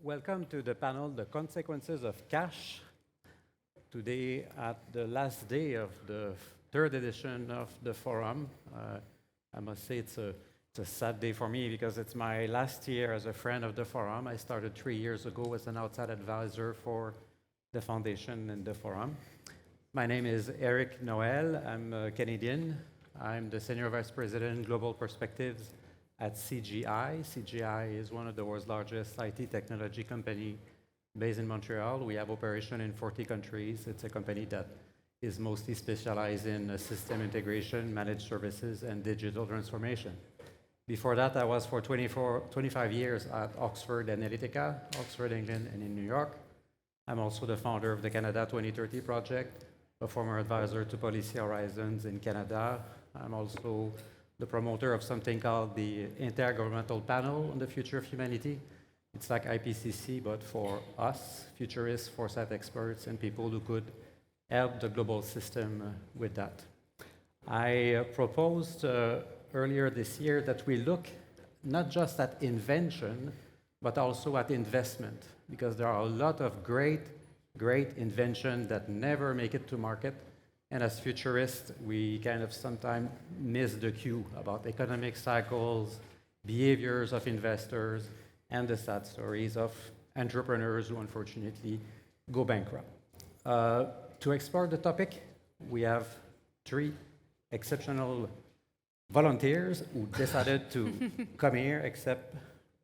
Welcome to the panel, The Consequences of Cash. Today, at the last day of the third edition of the forum, I must say it's a sad day for me because it's my last year as a friend of the forum. I started 3 years ago as an outside advisor for the foundation and the forum. My name is Eric Noël. I'm a Canadian. I'm the Senior Vice President, Global Perspectives at CGI. CGI is one of the world's largest IT technology company based in Montreal. We have operation in 40 countries. It's a company that is mostly specialized in system integration, managed services, and digital transformation. Before that, I was for 25 years at Oxford Analytica, Oxford, England, and in New York. I'm also the founder of the Canada 2030 project, a former advisor to Policy Horizons in Canada. I'm also the promoter of something called the Intergovernmental Panel on the Future of Humanity. It's like IPCC, but for us, futurists, foresight experts, and people who could help the global system with that. I proposed earlier this year that we look not just at invention, but also at investment, because there are a lot of great inventions that never make it to market. And as futurists, we kind of sometimes miss the cue about economic cycles, behaviors of investors, and the sad stories of entrepreneurs who unfortunately go bankrupt. To explore the topic, we have 3 exceptional volunteers who decided to come here, except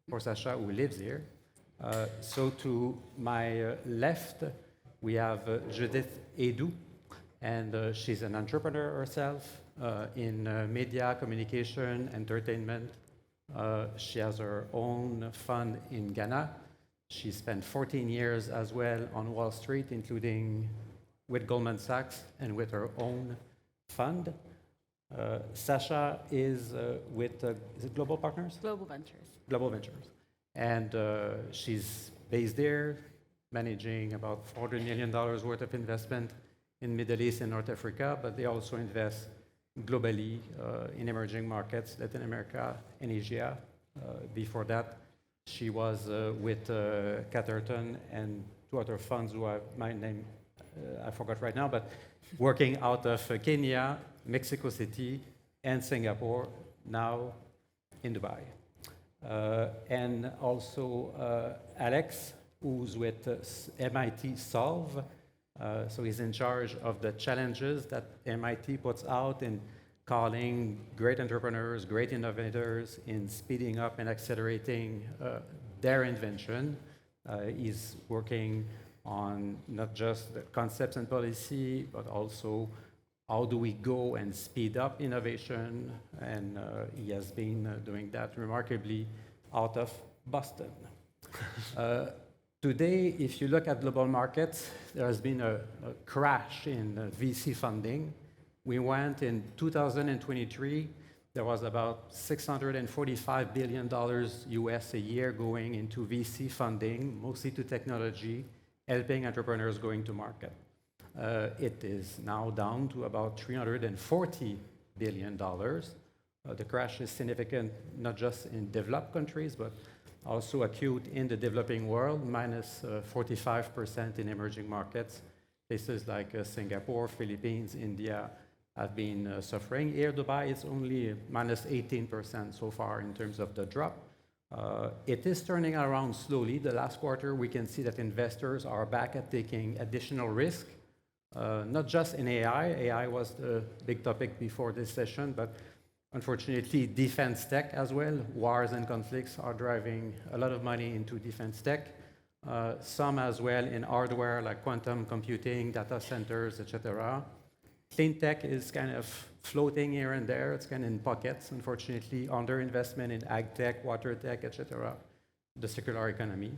for Sacha, who lives here. So to my left, we have Judith Aidoo, and she's an entrepreneur herself in media, communication, entertainment. She has her own fund in Ghana. She spent 14 years as well on Wall Street, including with Goldman Sachs and with her own fund. Sacha is with is it Global Partners? Global Ventures. Global Ventures. And she's based there, managing about $400 million worth of investment in Middle East and North Africa, but they also invest globally in emerging markets, Latin America and Asia. Before that, she was with Catterton and 2 other funds who my name I forgot right now, but working out of Kenya, Mexico City, and Singapore, now in Dubai. And also Alex, who's with MIT Solve. So he's in charge of the challenges that MIT puts out in calling great entrepreneurs, great innovators, in speeding up and accelerating their invention. He's working on not just the concepts and policy, but also how do we go and speed up innovation, and he has been doing that remarkably out of Boston. Today, if you look at global markets, there has been a crash in VC funding. We went in 2023, there was about $645 billion US a year going into VC funding, mostly to technology, helping entrepreneurs going to market. It is now down to about $340 billion. The crash is significant, not just in developed countries, but also acute in the developing world, minus 45% in emerging markets. Places like Singapore, Philippines, India have been suffering. Here, Dubai is only minus 18% so far in terms of the drop. It is turning around slowly. The last quarter, we can see that investors are back at taking additional risk, not just in AI. AI was the big topic before this session, but unfortunately, defense tech as well. Wars and conflicts are driving a lot of money into defense tech. Some as well in hardware like quantum computing, data centers, etc. Clean tech is kind of floating here and there. It's kind of in pockets, unfortunately. Underinvestment in ag tech, water tech, etc. The circular economy.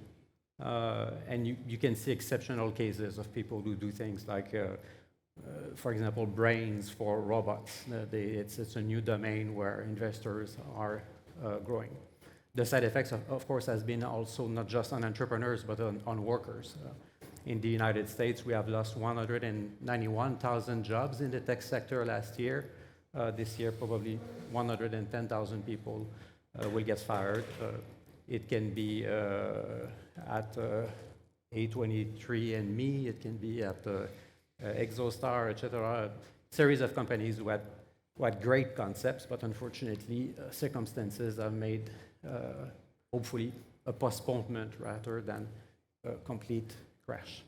And you can see exceptional cases of people who do things like for example, brains for robots. It's a new domain where investors are growing. The side effects, of course, has been also not just on entrepreneurs, but on workers. In the United States, we have lost 191,000 jobs in the tech sector last year. This year, probably 110,000 people will get fired. It can be at A23andMe, it can be at Exostar, etc. Series of companies who had great concepts, but unfortunately, circumstances have made, hopefully, a postponement rather than a complete crash.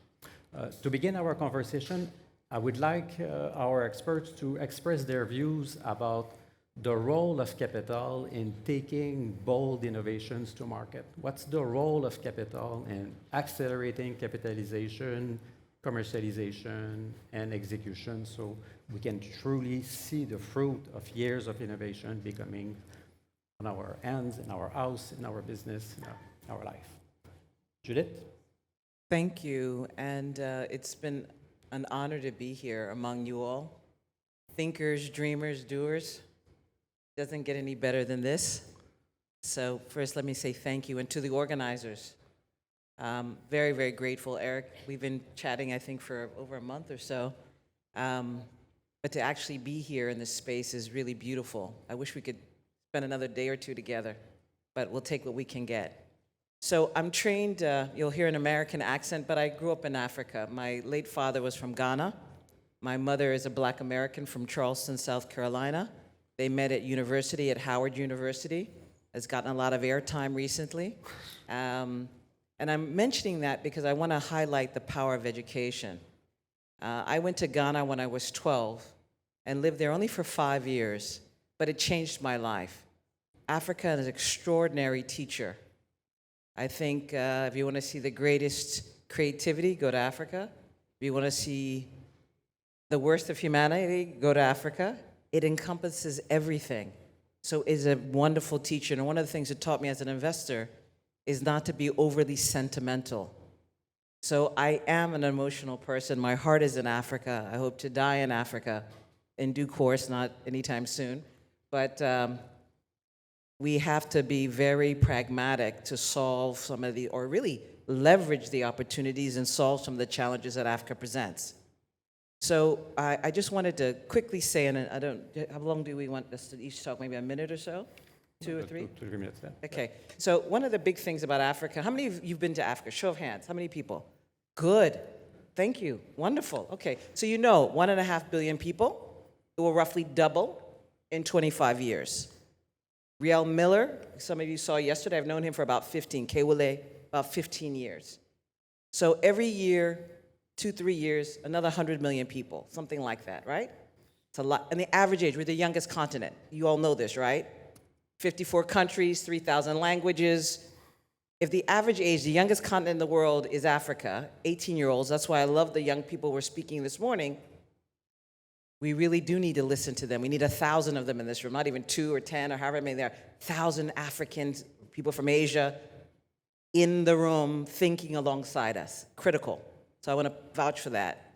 To begin our conversation, I would like our experts to express their views about the role of capital in taking bold innovations to market. What's the role of capital in accelerating capitalization, commercialization, and execution so we can truly see the fruit of years of innovation becoming on our hands, in our house, in our business, in our life? Judith? Thank you, and it's been an honor to be here among you all. Thinkers, dreamers, doers. Doesn't get any better than this. So first, let me say thank you, and to the organizers. Very, very grateful, Eric. We've been chatting, I think, for over a month or so. But to actually be here in this space is really beautiful. I wish we could spend another day or two together, but we'll take what we can get. So I'm trained, you'll hear an American accent, but I grew up in Africa. My late father was from Ghana. My mother is a Black American from Charleston, South Carolina. They met at university, at Howard University. Has gotten a lot of airtime recently. And I'm mentioning that because I want to highlight the power of education. I went to Ghana when I was 12 and lived there only for 5 years, but it changed my life. Africa is an extraordinary teacher. I think if you want to see the greatest creativity, go to Africa. If you want to see the worst of humanity, go to Africa. It encompasses everything. So it's a wonderful teacher. And one of the things it taught me as an investor is not to be overly sentimental. So I am an emotional person. My heart is in Africa. I hope to die in Africa in due course, not anytime soon. But we have to be very pragmatic to solve some of or really leverage the opportunities and solve some of the challenges that Africa presents. So I just wanted to quickly say, and I don't, how long do we want us to each talk? Maybe a minute or so? 2 or 3? 2 or 3 minutes, yeah. Okay. So one of the big things about Africa, how many of you've been to Africa? Show of hands. How many people? Good. Thank you. Wonderful. Okay. So you know 1.5 billion people. It will roughly double in 25 years. Riel Miller, some of you saw yesterday, I've known him for about 15. Kewale, about 15 years. So every year, 2-3 years, another 100 million people, something like that, right? It's a lot. And the average age, we're the youngest continent. You all know this, right? 54 countries, 3,000 languages. If the average age, the youngest continent in the world is Africa, 18-year-olds, that's why I love the young people we're speaking this morning. We really do need to listen to them. We need 1,000 of them in this room, not even 2 or 10 or however many there are. 1,000 Africans, people from Asia, in the room thinking alongside us. Critical. So I want to vouch for that.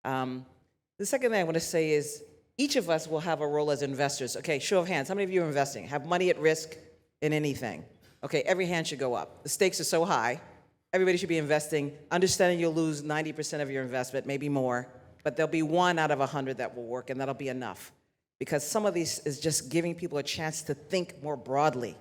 The second thing I want to say is each of us will have a role as investors. Okay, show of hands. How many of you are investing? Have money at risk in anything? Okay, every hand should go up. The stakes are so high. Everybody should be investing. Understanding you'll lose 90% of your investment, maybe more, but there'll be 1 out of 100 that will work, and that'll be enough. Because some of these is just giving people a chance to think more broadly.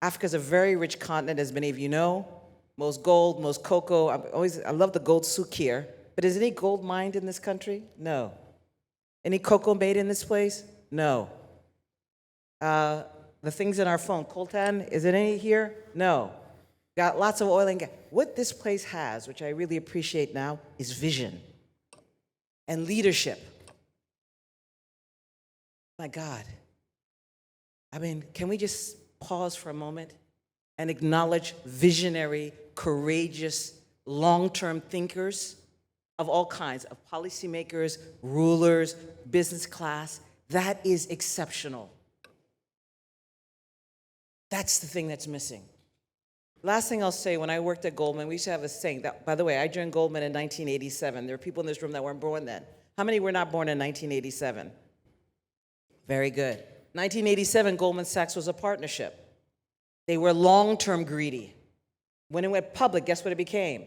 Africa's a very rich continent, as many of you know. Most gold, most cocoa. I love the gold souk here. But is any gold mined in this country? No. Any cocoa made in this place? No. The things in our phone, coltan, is it any here? No. Got lots of oil and gas. What this place has, which I really appreciate now, is vision and leadership. My God. I mean, can we just pause for a moment and acknowledge visionary, courageous, long-term thinkers of all kinds, of policymakers, rulers, business class? That is exceptional. That's the thing that's missing. Last thing I'll say, when I worked at Goldman, we used to have a saying that, by the way, I joined Goldman in 1987. There are people in this room that weren't born then. How many were not born in 1987? Very good. 1987, Goldman Sachs was a partnership. They were long-term greedy. When it went public, guess what it became?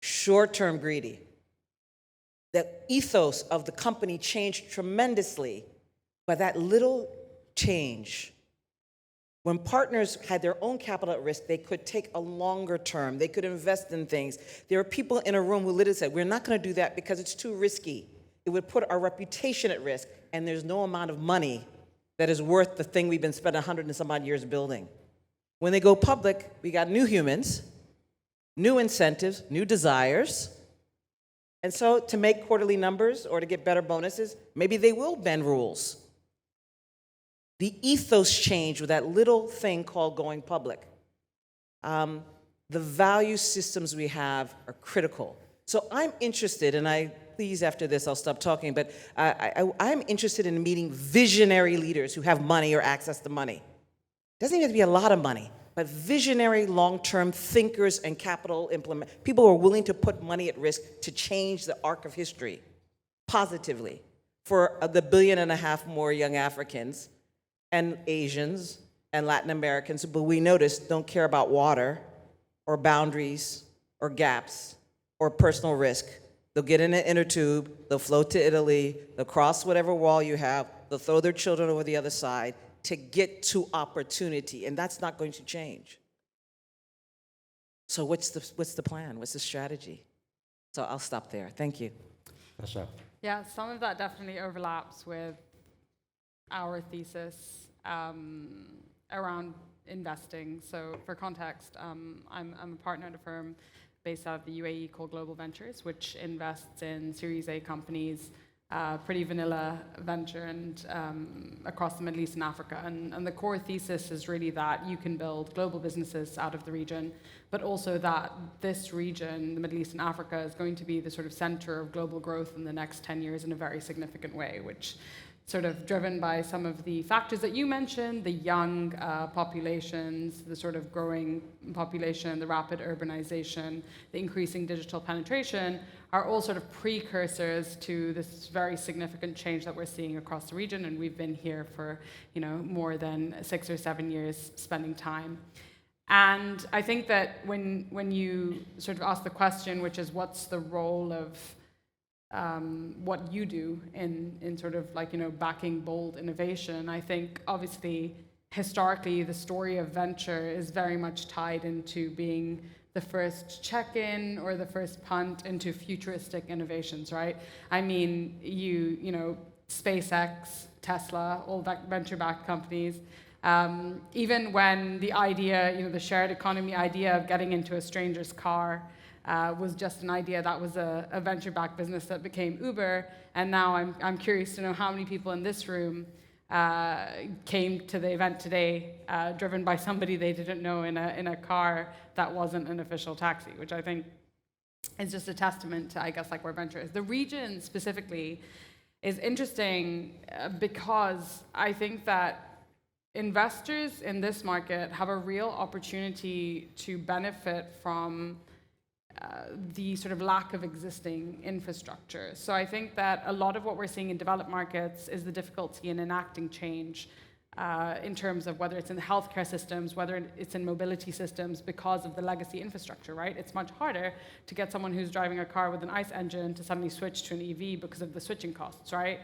Short-term greedy. The ethos of the company changed tremendously, but that little change When partners had their own capital at risk, they could take a longer term. They could invest in things. There were people in a room who literally said, we're not going to do that because it's too risky. It would put our reputation at risk, and there's no amount of money that is worth the thing we've been spending 100 and some odd years building. When they go public, we got new humans, new incentives, new desires. And so to make quarterly numbers or to get better bonuses, maybe they will bend rules. The ethos changed with that little thing called going public. The value systems we have are critical. So I'm interested, and please after this I'll stop talking, but I'm interested in meeting visionary leaders who have money or access to money. Doesn't even have to be a lot of money, but visionary long-term thinkers and capital people who are willing to put money at risk to change the arc of history positively for the 1.5 billion more young Africans and Asians and Latin Americans who we notice don't care about water or boundaries or gaps or personal risk. They'll get in an inner tube, they'll float to Italy, they'll cross whatever wall you have, they'll throw their children over the other side to get to opportunity, and that's not going to change. So what's the plan? What's the strategy? So I'll stop there. Thank you. Sacha. Yeah, some of that definitely overlaps with our thesis around investing. So for context, I'm a partner at a firm based out of the UAE called Global Ventures, which invests in Series A companies, pretty vanilla venture, and across the Middle East and Africa. And the core thesis is really that you can build global businesses out of the region, but also that this region, the Middle East and Africa, is going to be the sort of center of global growth in the next 10 years in a very significant way, which sort of driven by some of the factors that you mentioned, the young populations, the sort of growing population, the rapid urbanization, the increasing digital penetration, are all sort of precursors to this very significant change that we're seeing across the region, and we've been here for more than 6 or 7 years spending time. And I think that when you sort of ask the question, which is what's the role of what you do in sort of backing bold innovation, I think obviously historically the story of venture is very much tied into being the first check-in or the first punt into futuristic innovations, right? I mean, SpaceX, Tesla, all venture-backed companies, even when the idea, the shared economy idea of getting into a stranger's car was just an idea that was a venture-backed business that became Uber, and now I'm curious to know how many people in this room came to the event today driven by somebody they didn't know in a car that wasn't an official taxi, which I think is just a testament to, I guess, where venture is. The region specifically is interesting because I think that investors in this market have a real opportunity to benefit from the sort of lack of existing infrastructure. So I think that a lot of what we're seeing in developed markets is the difficulty in enacting change in terms of whether it's in the healthcare systems, whether it's in mobility systems, because of the legacy infrastructure, right? It's much harder to get someone who's driving a car with an ICE engine to suddenly switch to an EV because of the switching costs, right?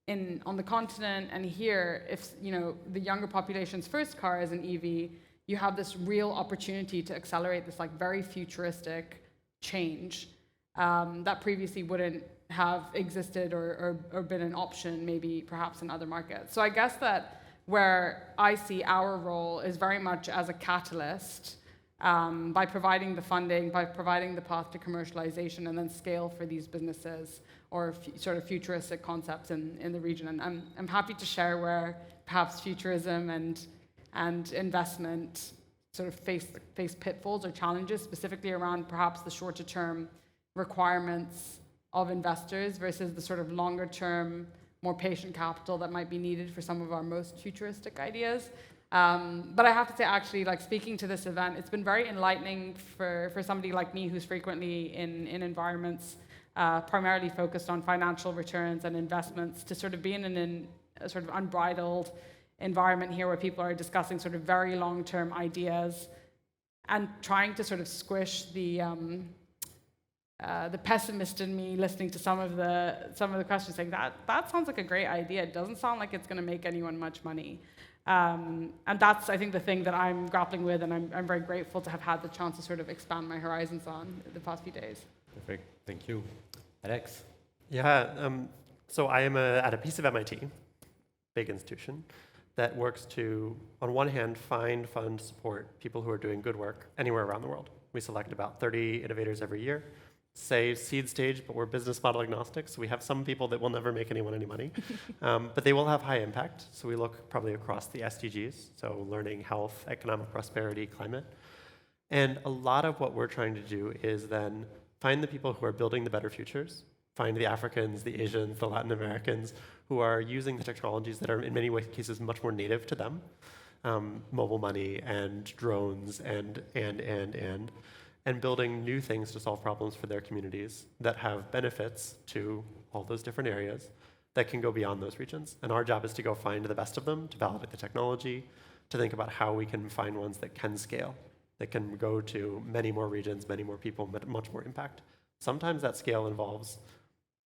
On the continent and here, if the younger population's first car is an EV, you have this real opportunity to accelerate this very futuristic change that previously wouldn't have existed or been an option, maybe perhaps in other markets. So I guess that where I see our role is very much as a catalyst by providing the funding, by providing the path to commercialization and then scale for these businesses or sort of futuristic concepts in the region. And I'm happy to share where perhaps futurism and investment sort of face pitfalls or challenges, specifically around perhaps the shorter term requirements of investors versus the sort of longer term, more patient capital that might be needed for some of our most futuristic ideas. But I have to say, actually, speaking to this event, it's been very enlightening for somebody like me who's frequently in environments primarily focused on financial returns and investments to sort of be in a sort of unbridled environment here where people are discussing sort of very long-term ideas and trying to sort of squish the pessimist in me listening to some of the questions, saying that sounds like a great idea. It doesn't sound like it's going to make anyone much money. And that's, I think, the thing that I'm grappling with, and I'm very grateful to have had the chance to sort of expand my horizons on the past few days. Perfect. Thank you. Alex? Yeah, so I am at a piece of MIT, big institution, that works to, on one hand, find, fund, support people who are doing good work anywhere around the world. We select about 30 innovators every year, say seed stage, but we're business model agnostic, so we have some people that will never make anyone any money, but they will have high impact. So we look probably across the SDGs, so learning, health, economic prosperity, climate. And a lot of what we're trying to do is then find the people who are building the better futures, find the Africans, the Asians, the Latin Americans, who are using the technologies that are in many cases much more native to them, mobile money and drones and building new things to solve problems for their communities that have benefits to all those different areas that can go beyond those regions. And our job is to go find the best of them, to validate the technology, to think about how we can find ones that can scale, that can go to many more regions, many more people, much more impact. Sometimes that scale involves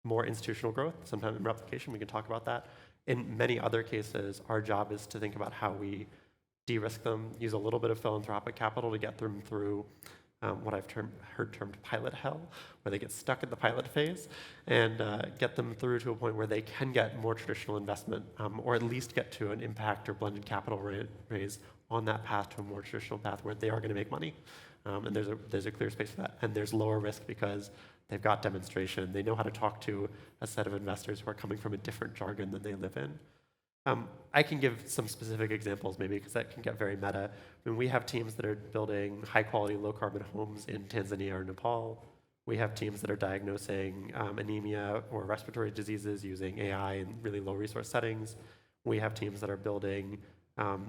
more institutional growth, sometimes in replication, we can talk about that. In many other cases, our job is to think about how we de-risk them, use a little bit of philanthropic capital to get them through what I've heard termed pilot hell, where they get stuck at the pilot phase, and get them through to a point where they can get more traditional investment, or at least get to an impact or blended capital raise on that path to a more traditional path where they are going to make money. And there's a clear space for that. And there's lower risk because they've got demonstration. They know how to talk to a set of investors who are coming from a different jargon than they live in. I can give some specific examples maybe because that can get very meta. I mean, we have teams that are building high-quality, low-carbon homes in Tanzania or Nepal. We have teams that are diagnosing anemia or respiratory diseases using AI in really low-resource settings. We have teams that are building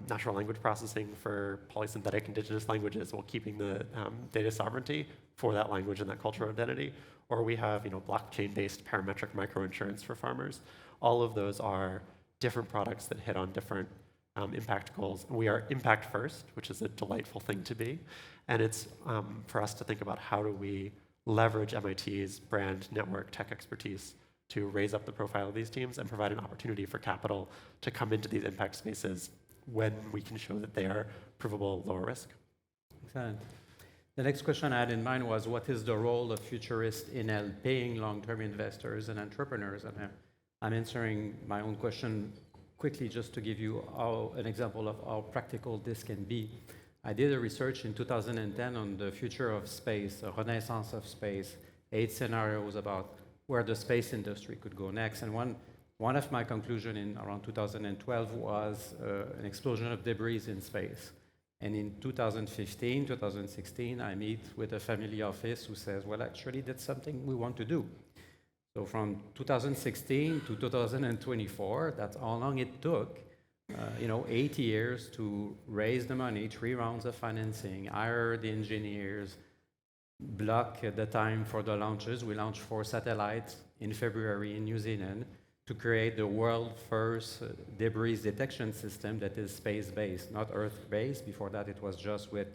natural language processing for polysynthetic indigenous languages while keeping the data sovereignty for that language and that cultural identity. Or we have blockchain-based parametric microinsurance for farmers. All of those are different products that hit on different impact goals. We are impact first, which is a delightful thing to be. And it's for us to think about how do we leverage MIT's brand, network, tech expertise to raise up the profile of these teams and provide an opportunity for capital to come into these impact spaces when we can show that they are provable lower risk. Excellent. The next question I had in mind was, what is the role of Futurists in helping long-term investors and entrepreneurs? And I'm answering my own question quickly just to give you an example of how practical this can be. I did a research in 2010 on the future of space, a renaissance of space, 8 scenarios about where the space industry could go next. And one of my conclusions in around 2012 was an explosion of debris in space. And in 2015, 2016, I meet with a family office who says, well, actually, that's something we want to do. So from 2016 to 2024, that's how long it took, 8 years to raise the money, 3 rounds of financing, hire the engineers, block the time for the launches. We launched 4 satellites in February in New Zealand to create the world's first debris detection system that is space-based, not Earth-based. Before that, it was just with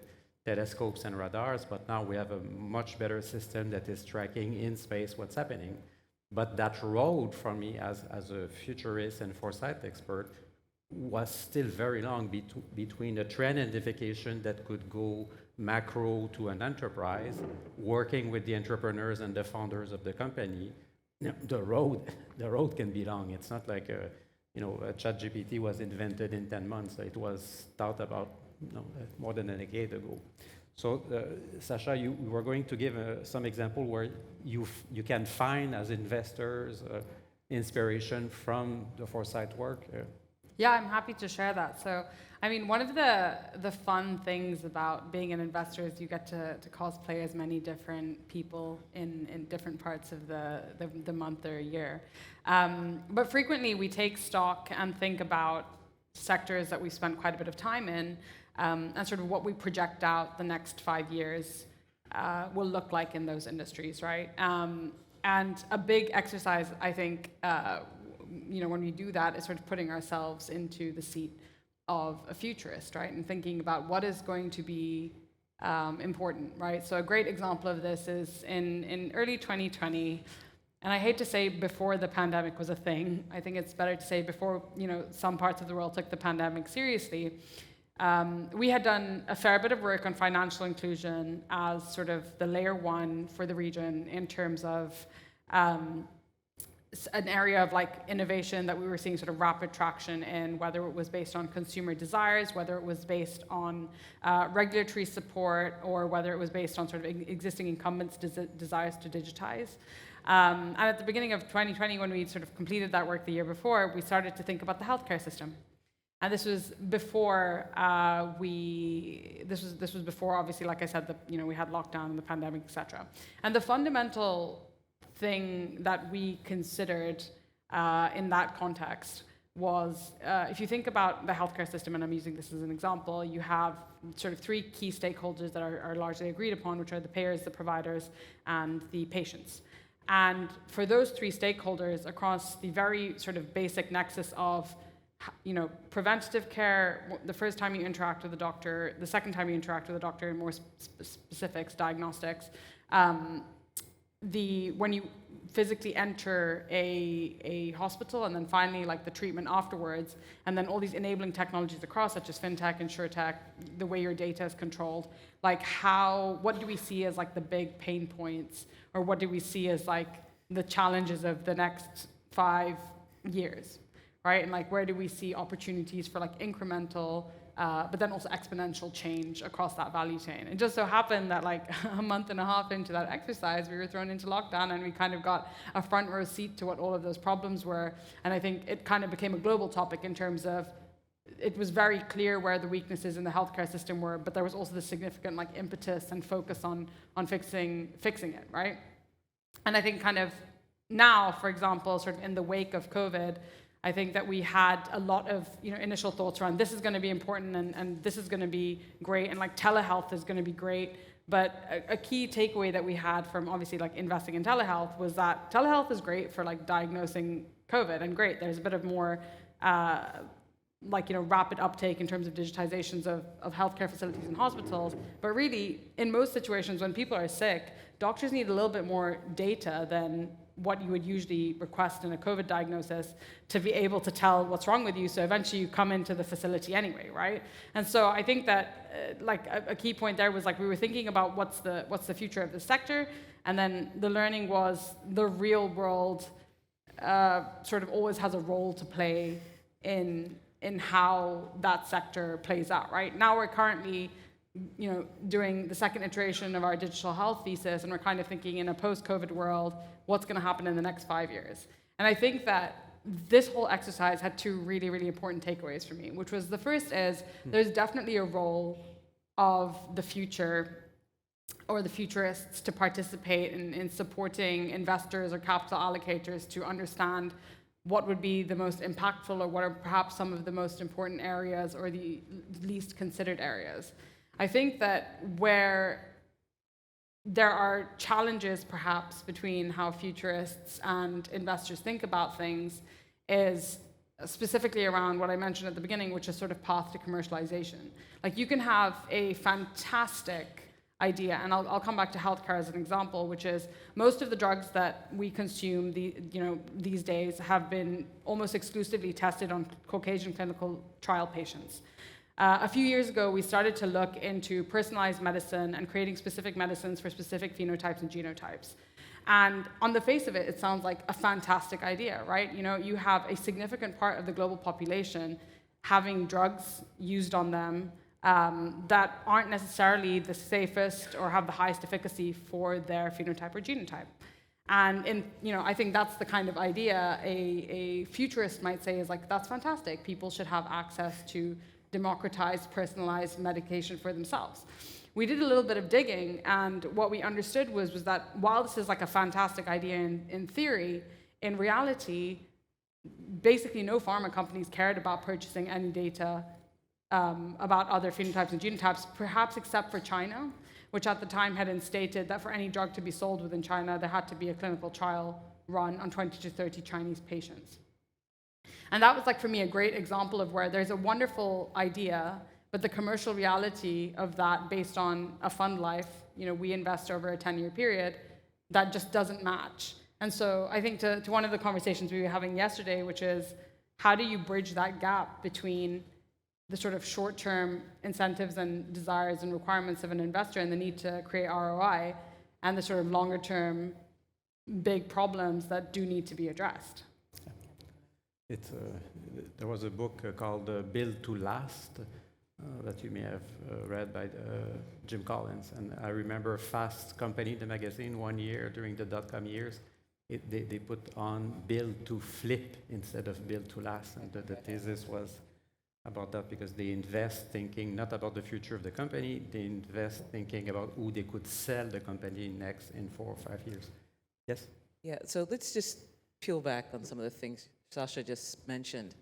telescopes and radars, but now we have a much better system that is tracking in space what's happening. But that road for me as a futurist and foresight expert was still very long between a trend identification that could go macro to an enterprise, working with the entrepreneurs and the founders of the company. The road can be long. It's not like a ChatGPT was invented in 10 months. It was thought about more than a decade ago. So, Sacha, you were going to give some example where you can find as investors inspiration from the foresight work. Yeah, I'm happy to share that. So, I mean, one of the fun things about being an investor is you get to cosplay as many different people in different parts of the month or year. But frequently we take stock and think about sectors that we spent quite a bit of time in, and sort of what we project out the next 5 years will look like in those industries, right? And a big exercise, I think, when we do that, is sort of putting ourselves into the seat of a futurist, right? And thinking about what is going to be important, right? So a great example of this is in early 2020, And I hate to say before the pandemic was a thing. I think it's better to say before, some parts of the world took the pandemic seriously. We had done a fair bit of work on financial inclusion as sort of the layer one for the region in terms of an area of like innovation that we were seeing sort of rapid traction in, whether it was based on consumer desires, whether it was based on regulatory support, or whether it was based on sort of existing incumbents' desires to digitize. And at the beginning of 2020, when we sort of completed that work the year before, we started to think about the healthcare system. And this was before this was before, obviously, like I said, we had lockdown and the pandemic, etc. And the fundamental thing that we considered in that context was, if you think about the healthcare system, and I'm using this as an example, you have sort of three key stakeholders that are largely agreed upon, which are the payers, the providers, and the patients. And for those three stakeholders, across the very sort of basic nexus of preventative care, the first time you interact with the doctor, the second time you interact with the doctor, in more specifics, diagnostics, when you physically enter a hospital, and then finally like the treatment afterwards, and then all these enabling technologies across, such as fintech, insurtech, the way your data is controlled, like what do we see as like the big pain points, or what do we see as like the challenges of the next 5 years, right? And like where do we see opportunities for like incremental, but then also exponential change across that value chain? It just so happened that like a month and a half into that exercise, we were thrown into lockdown, and we kind of got a front row seat to what all of those problems were. And I think it kind of became a global topic in terms of, it was very clear where the weaknesses in the healthcare system were, but there was also the significant like impetus and focus on fixing it, right? And I think kind of now, for example, sort of in the wake of COVID, I think that we had a lot of initial thoughts around this is going to be important, and this is going to be great, and like telehealth is going to be great. But a key takeaway that we had from obviously like investing in telehealth was that telehealth is great for like diagnosing COVID, and great, there's a bit of more rapid uptake in terms of digitizations of healthcare facilities and hospitals. But really, in most situations when people are sick, doctors need a little bit more data than what you would usually request in a COVID diagnosis to be able to tell what's wrong with you, so eventually you come into the facility anyway, right? And so I think that a key point there was like we were thinking about what's the future of the sector, and then the learning was the real world sort of always has a role to play in how that sector plays out, right? Now we're currently doing the second iteration of our digital health thesis, and we're kind of thinking in a post-COVID world, what's going to happen in the next 5 years? And I think that this whole exercise had two really, really important takeaways for me, which was the first is there's definitely a role of the future or the futurists to participate in supporting investors or capital allocators to understand what would be the most impactful, or what are perhaps some of the most important areas or the least considered areas. I think that where there are challenges perhaps between how futurists and investors think about things is specifically around what I mentioned at the beginning, which is sort of path to commercialization. Like you can have a fantastic idea, and I'll come back to healthcare as an example, which is most of the drugs that we consume these days have been almost exclusively tested on Caucasian clinical trial patients. A few years ago, we started to look into personalized medicine and creating specific medicines for specific phenotypes and genotypes. And on the face of it, it sounds like a fantastic idea, right? You have a significant part of the global population having drugs used on them that aren't necessarily the safest or have the highest efficacy for their phenotype or genotype. And I think that's the kind of idea a futurist might say is like, that's fantastic. People should have access to democratized, personalized medication for themselves. We did a little bit of digging, and what we understood was that while this is like a fantastic idea in theory, in reality, basically no pharma companies cared about purchasing any data about other phenotypes and genotypes, perhaps except for China, which at the time had instated that for any drug to be sold within China, there had to be a clinical trial run on 20 to 30 Chinese patients. And that was, like, for me, a great example of where there's a wonderful idea, but the commercial reality of that based on a fund life, we invest over a 10-year period, that just doesn't match. And so I think to one of the conversations we were having yesterday, which is how do you bridge that gap between the sort of short-term incentives and desires and requirements of an investor and the need to create ROI and the sort of longer-term big problems that do need to be addressed. There was a book called Build to Last that you may have read by Jim Collins. And I remember Fast Company, the magazine, one year during the dot-com years, they put on Build to Flip instead of Build to Last. And the thesis was about that because they invest thinking not about the future of the company, they invest thinking about who they could sell the company next in 4 or 5 years. Yes? Yeah, so let's just peel back on some of the things Sacha just mentioned.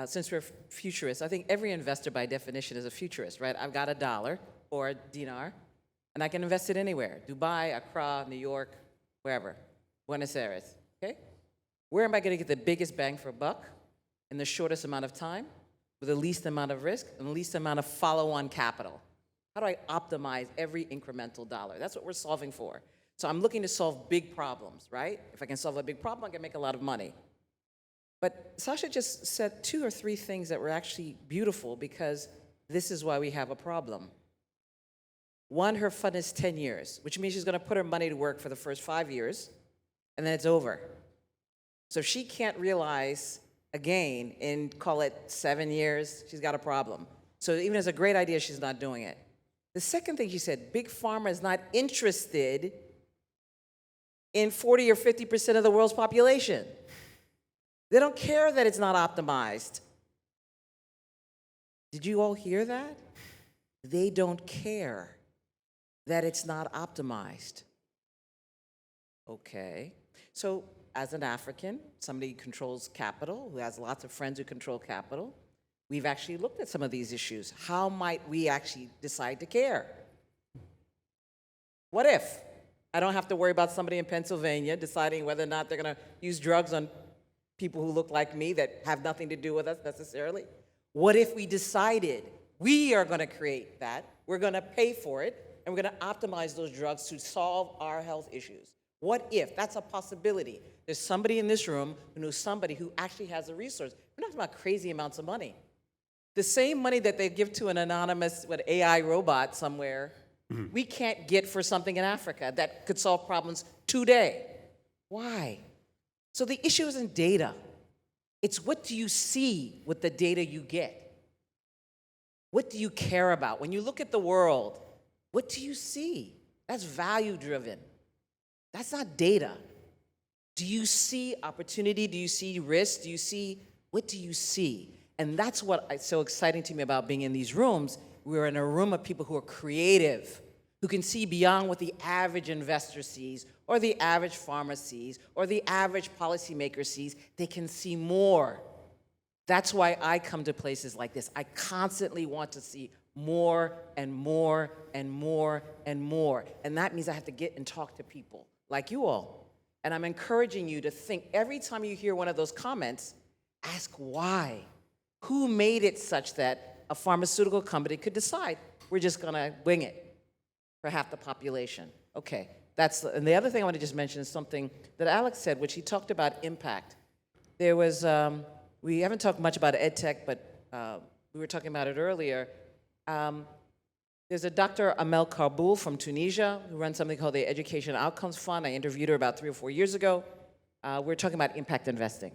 Since we're futurists, I think every investor by definition is a futurist, right? I've got $1 or a dinar, and I can invest it anywhere. Dubai, Accra, New York, wherever. Buenos Aires, okay? Where am I gonna get the biggest bang for a buck in the shortest amount of time, with the least amount of risk and the least amount of follow-on capital? How do I optimize every incremental dollar? That's what we're solving for. So I'm looking to solve big problems, right? If I can solve a big problem, I can make a lot of money. But Sacha just said 2 or 3 things that were actually beautiful because this is why we have a problem. One, her fund is 10 years, which means she's gonna put her money to work for the first 5 years, and then it's over. So if she can't realize a gain in, call it 7 years, she's got a problem. So even as a great idea, she's not doing it. The second thing she said, Big Pharma is not interested in 40 or 50% of the world's population. They don't care that it's not optimized. Did you all hear that? They don't care that it's not optimized. Okay. So as an African, somebody who controls capital, who has lots of friends who control capital, we've actually looked at some of these issues. How might we actually decide to care? What if I don't have to worry about somebody in Pennsylvania deciding whether or not they're going to use drugs on people who look like me that have nothing to do with us necessarily? What if we decided we are going to create that, we're going to pay for it, and we're going to optimize those drugs to solve our health issues? What if? That's a possibility. There's somebody in this room who knows somebody who actually has a resource. We're not talking about crazy amounts of money. The same money that they give to an anonymous AI robot somewhere, we can't get for something in Africa that could solve problems today. Why? So the issue isn't data. It's what do you see with the data you get? What do you care about? When you look at the world, what do you see? That's value-driven. That's not data. Do you see opportunity? Do you see risk? What do you see? And that's what is so exciting to me about being in these rooms. We're in a room of people who are creative, who can see beyond what the average investor sees, or the average farmer sees, or the average policymaker sees. They can see more. That's why I come to places like this. I constantly want to see more and more and more and more. And that means I have to get and talk to people like you all. And I'm encouraging you to think every time you hear one of those comments, ask why. Who made it such that a pharmaceutical company could decide we're just going to wing it for half the population? Okay, and the other thing I want to just mention is something that Alex said, which he talked about impact. There was, we haven't talked much about EdTech, but we were talking about it earlier. There's a Dr. Amel Karboul from Tunisia who runs something called the Education Outcomes Fund. I interviewed her about 3 or 4 years ago. We're talking about impact investing.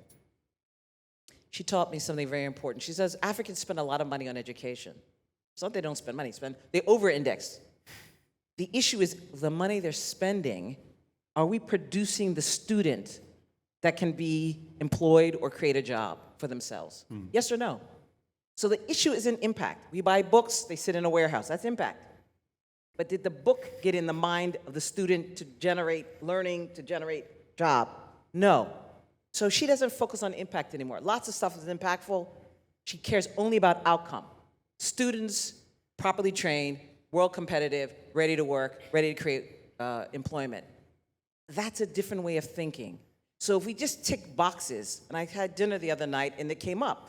She taught me something very important. She says Africans spend a lot of money on education. It's not they don't spend money, they over-index. The issue is the money they're spending, are we producing the student that can be employed or create a job for themselves? Yes or no? So the issue isn't impact. We buy books, they sit in a warehouse. That's impact. But did the book get in the mind of the student to generate learning, to generate job? No. So she doesn't focus on impact anymore. Lots of stuff is impactful. She cares only about outcome. Students properly trained, world competitive, ready to work, ready to create employment. That's a different way of thinking. So if we just tick boxes, and I had dinner the other night and it came up.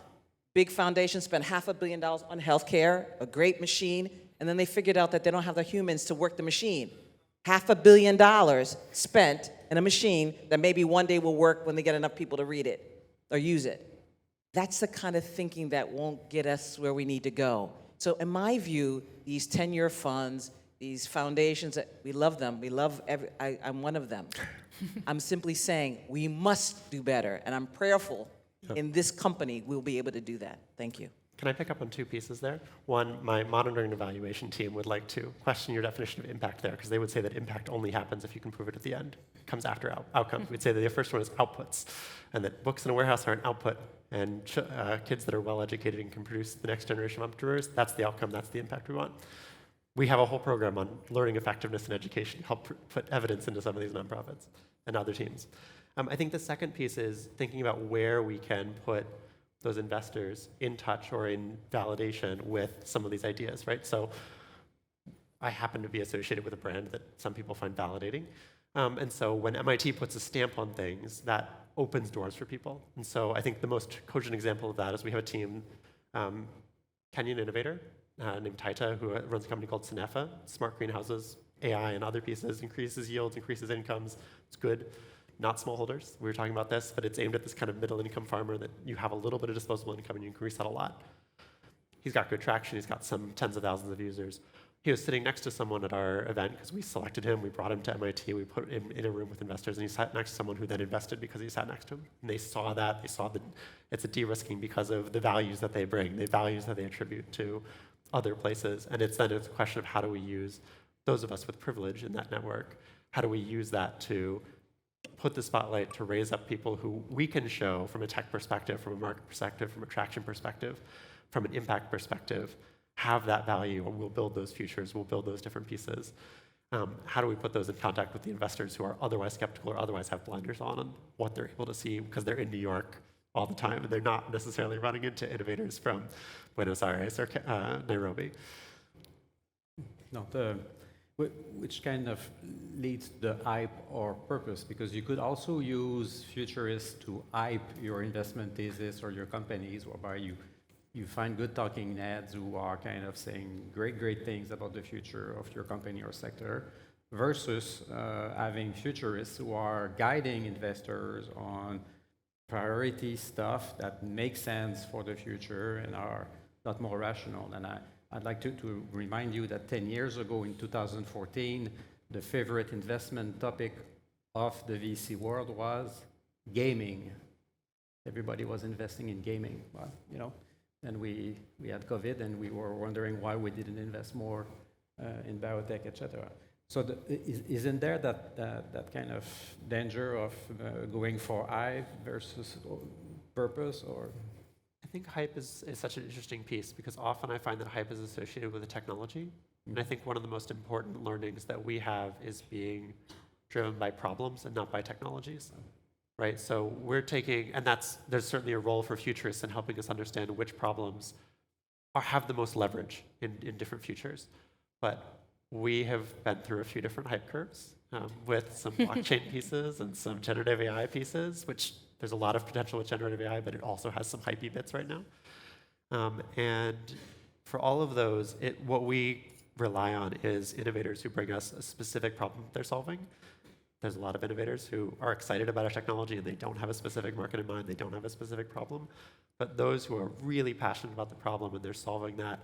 Big foundation spent $500 million on healthcare, a great machine, and then they figured out that they don't have the humans to work the machine. $500 million spent in a machine that maybe one day will work when they get enough people to read it or use it. That's the kind of thinking that won't get us where we need to go. So in my view, these 10-year funds, these foundations, we love them. We love I'm one of them. I'm simply saying we must do better, and I'm prayerful in this company we'll be able to do that. Thank you. Can I pick up on two pieces there? One, my monitoring and evaluation team would like to question your definition of impact there, because they would say that impact only happens if you can prove it at the end. It comes after outcomes. We'd say that the first one is outputs, and that books in a warehouse are an output, and kids that are well-educated and can produce the next generation of entrepreneurs, that's the outcome, that's the impact we want. We have a whole program on learning effectiveness in education to help put evidence into some of these nonprofits and other teams. I think the second piece is thinking about where we can put those investors in touch or in validation with some of these ideas, right? So I happen to be associated with a brand that some people find validating. And so when MIT puts a stamp on things, that opens doors for people. And so I think the most cogent example of that is we have a team, Kenyan innovator named Taita, who runs a company called Sinefa, smart greenhouses, AI and other pieces, increases yields, increases incomes. It's good. Not smallholders. We were talking about this, but it's aimed at this kind of middle income farmer that you have a little bit of disposable income and you increase that a lot. He's got good traction. He's got some tens of thousands of users. He was sitting next to someone at our event because we selected him. We brought him to MIT. We put him in a room with investors, and he sat next to someone who then invested because he sat next to him. And they saw that. They saw that it's a de-risking because of the values that they bring, the values that they attribute to other places. And it's then a question of how do we use those of us with privilege in that network, how do we use that to put the spotlight to raise up people who we can show from a tech perspective, from a market perspective, from a traction perspective, from an impact perspective, have that value, and we'll build those futures, we'll build those different pieces. How do we put those in contact with the investors who are otherwise skeptical or otherwise have blinders on what they're able to see because they're in New York all the time and they're not necessarily running into innovators from Buenos Aires or Nairobi. No, which kind of leads to the hype or purpose, because you could also use Futurists to hype your investment thesis or your companies, whereby you find good talking heads who are kind of saying great things about the future of your company or sector, versus having Futurists who are guiding investors on priority stuff that makes sense for the future and are not more rational. And I'd like to remind you that 10 years ago in 2014, the favorite investment topic of the VC world was gaming. Everybody was investing in gaming. Well, then we had COVID and we were wondering why we didn't invest more in biotech, etc. So isn't there that kind of danger of going for hype versus purpose, or? I think hype is such an interesting piece because often I find that hype is associated with the technology. And I think one of the most important learnings that we have is being driven by problems and not by technologies, right? So we're taking, and there's certainly a role for futurists in helping us understand which problems have the most leverage in different futures. But we have been through a few different hype curves with some blockchain pieces and some generative AI pieces, which there's a lot of potential with generative AI, but it also has some hypey bits right now. And for all of those, what we rely on is innovators who bring us a specific problem they're solving. There's a lot of innovators who are excited about our technology and they don't have a specific market in mind, they don't have a specific problem. But those who are really passionate about the problem and they're solving that,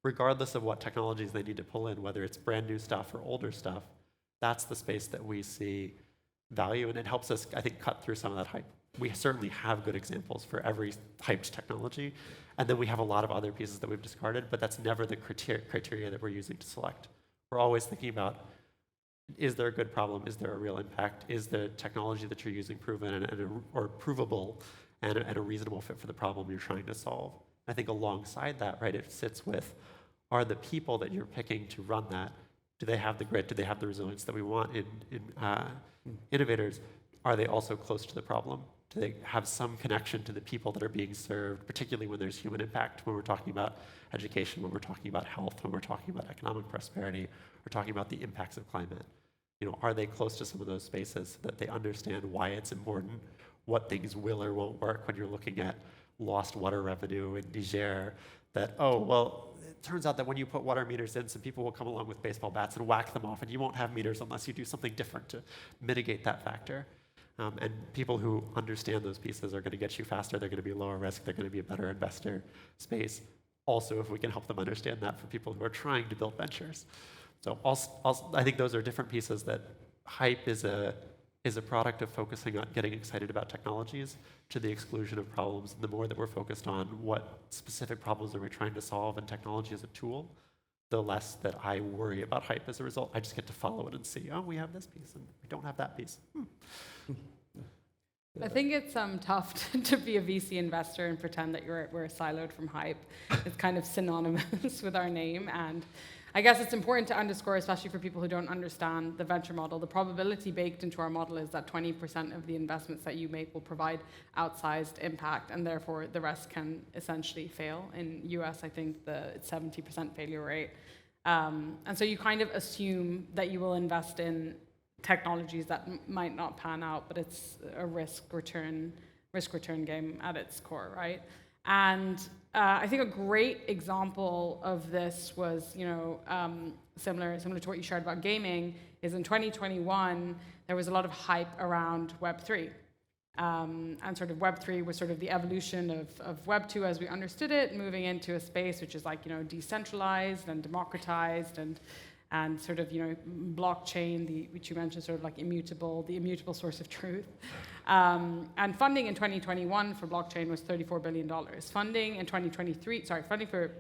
regardless of what technologies they need to pull in, whether it's brand new stuff or older stuff, that's the space that we see value, and it helps us, I think, cut through some of that hype. We certainly have good examples for every hyped technology, and then we have a lot of other pieces that we've discarded, but that's never the criteria that we're using to select. We're always thinking about, is there a good problem? Is there a real impact? Is the technology that you're using proven or provable and a reasonable fit for the problem you're trying to solve? I think alongside that, right, it sits with, are the people that you're picking to run that, do they have the grit? Do they have the resilience that we want in innovators? Are they also close to the problem? Do they have some connection to the people that are being served, particularly when there's human impact, when we're talking about education, when we're talking about health, when we're talking about economic prosperity, we're talking about the impacts of climate. Are they close to some of those spaces so that they understand why it's important, what things will or won't work when you're looking at lost water revenue in Niger, that, oh, well, turns out that when you put water meters in, some people will come along with baseball bats and whack them off, and you won't have meters unless you do something different to mitigate that factor. And people who understand those pieces are going to get you faster. They're going to be lower risk. They're going to be a better investor space. Also, if we can help them understand that for people who are trying to build ventures. So I think those are different pieces that hype is a product of focusing on getting excited about technologies to the exclusion of problems. And the more that we're focused on what specific problems are we trying to solve and technology as a tool, the less that I worry about hype as a result. I just get to follow it and see, oh, we have this piece and we don't have that piece. I think it's tough to be a VC investor and pretend that we're siloed from hype. It's kind of synonymous with our name. And I guess it's important to underscore, especially for people who don't understand the venture model, the probability baked into our model is that 20% of the investments that you make will provide outsized impact, and therefore the rest can essentially fail. In US, I think it's 70% failure rate. And so you kind of assume that you will invest in technologies that might not pan out, but it's a risk-return game at its core, right? And I think a great example of this was, similar to what you shared about gaming, is in 2021, there was a lot of hype around Web3. And sort of Web3 was sort of the evolution of Web2 as we understood it, moving into a space which is like, decentralized and democratized and sort of, blockchain, which you mentioned, sort of like the immutable source of truth. And funding in 2021 for blockchain was $34 billion. Funding in 2023, funding for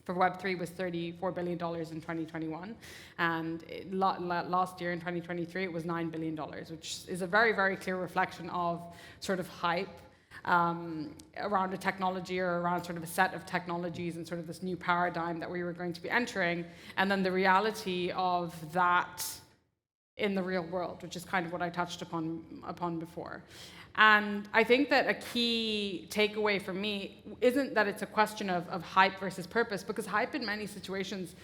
Web3 was $34 billion in 2021. And last year in 2023, it was $9 billion, which is a very, very clear reflection of sort of hype around a technology or around sort of a set of technologies and sort of this new paradigm that we were going to be entering, and then the reality of that in the real world, which is kind of what I touched upon before. And I think that a key takeaway for me isn't that it's a question of hype versus purpose, because hype in many situations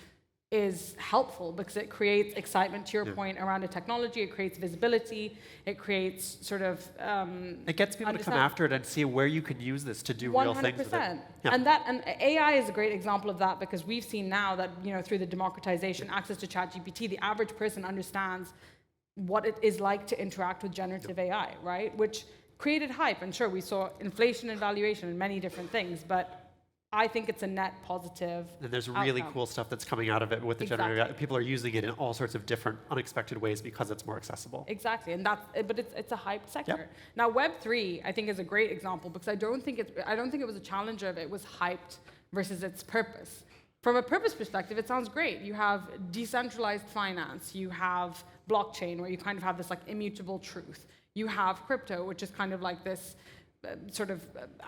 is helpful because it creates excitement, to your point, around a technology. It creates visibility. It creates sort of it gets people to come after it and see where you can use this to do real things with it. 100%. Yeah. And AI is a great example of that, because we've seen now that through the democratization, access to ChatGPT, the average person understands what it is like to interact with generative AI, right? Which created hype. And sure, we saw inflation and valuation and many different things, but I think it's a net positive. And there's really cool stuff that's coming out of it with the generative AI. People are using it in all sorts of different unexpected ways because it's more accessible. Exactly, and but it's a hyped sector. Yep. Now Web3, I think, is a great example, because I don't think it was a challenge of it was hyped versus its purpose. From a purpose perspective, it sounds great. You have decentralized finance. You have blockchain, where you kind of have this like immutable truth. You have crypto, which is kind of like this sort of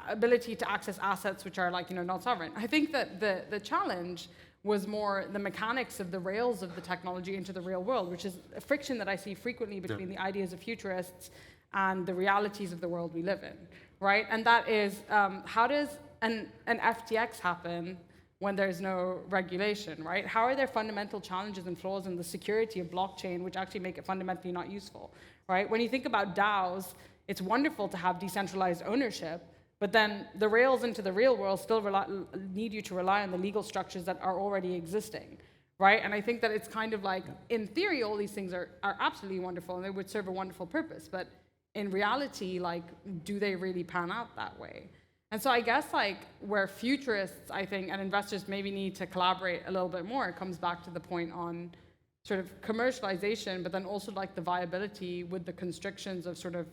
ability to access assets which are like, not sovereign. I think that the challenge was more the mechanics of the rails of the technology into the real world, which is a friction that I see frequently between the ideas of futurists and the realities of the world we live in, right? And that is, how does an FTX happen when there's no regulation, right? How are there fundamental challenges and flaws in the security of blockchain which actually make it fundamentally not useful, right? When you think about DAOs, it's wonderful to have decentralized ownership, but then the rails into the real world still need you to rely on the legal structures that are already existing, right? And I think that it's kind of like, in theory, all these things are absolutely wonderful and they would serve a wonderful purpose, but in reality, like, do they really pan out that way? And so I guess like where futurists, I think, and investors maybe need to collaborate a little bit more, it comes back to the point on sort of commercialization, but then also like the viability with the constrictions of sort of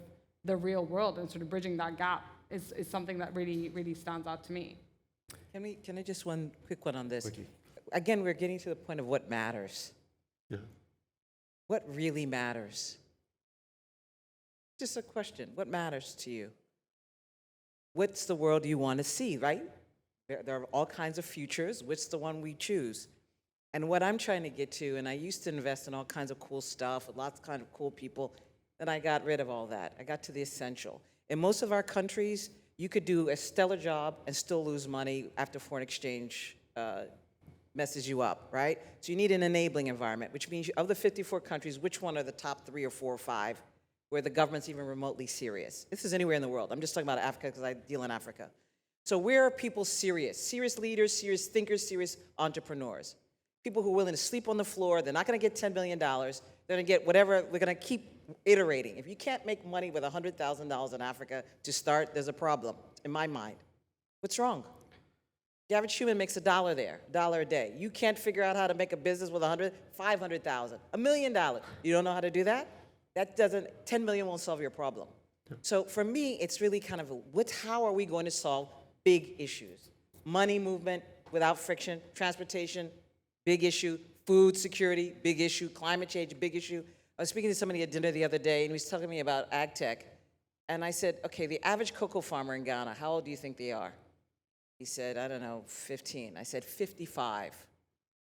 the real world, and sort of bridging that gap is something that really, really stands out to me. Can I just one quick one on this? Quickly. Again, we're getting to the point of what matters. Yeah. What really matters? Just a question. What matters to you? What's the world you want to see, right? There are all kinds of futures. What's the one we choose? And what I'm trying to get to, and I used to invest in all kinds of cool stuff with lots of kind of cool people, then I got rid of all that. I got to the essential. In most of our countries, you could do a stellar job and still lose money after foreign exchange messes you up, right? So you need an enabling environment, which means of the 54 countries, which one are the top 3 or 4 or 5 where the government's even remotely serious? This is anywhere in the world. I'm just talking about Africa because I deal in Africa. So where are people serious? Serious leaders, serious thinkers, serious entrepreneurs. People who are willing to sleep on the floor. They're not going to get $10 million. They're going to get whatever. We're going to keep iterating. If you can't make money with $100,000 in Africa to start, there's a problem, in my mind. What's wrong? The average human makes $1 there, $1 a day. You can't figure out how to make a business with 500,000, $1 million. You don't know how to do that? 10 million won't solve your problem. So for me, it's really kind of how are we going to solve big issues? Money movement without friction, transportation, big issue, food security, big issue, climate change, big issue. I was speaking to somebody at dinner the other day, and he was telling me about ag tech. And I said, okay, the average cocoa farmer in Ghana, how old do you think they are? He said, I don't know, 15. I said, 55.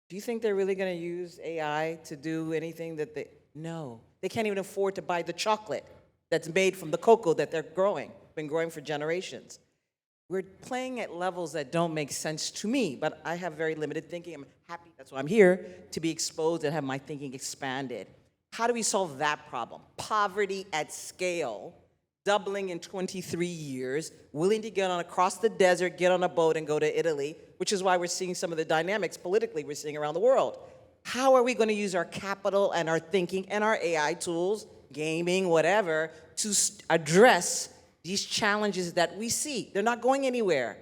Do you think they're really going to use AI to do anything that no. They can't even afford to buy the chocolate that's made from the cocoa that they're growing, been growing for generations. We're playing at levels that don't make sense to me, but I have very limited thinking. I'm happy, that's why I'm here, to be exposed and have my thinking expanded. How do we solve that problem? Poverty at scale, doubling in 23 years, willing to get on across the desert, get on a boat and go to Italy, which is why we're seeing some of the dynamics politically we're seeing around the world. How are we going to use our capital and our thinking and our AI tools, gaming, whatever, to address these challenges that we see? They're not going anywhere.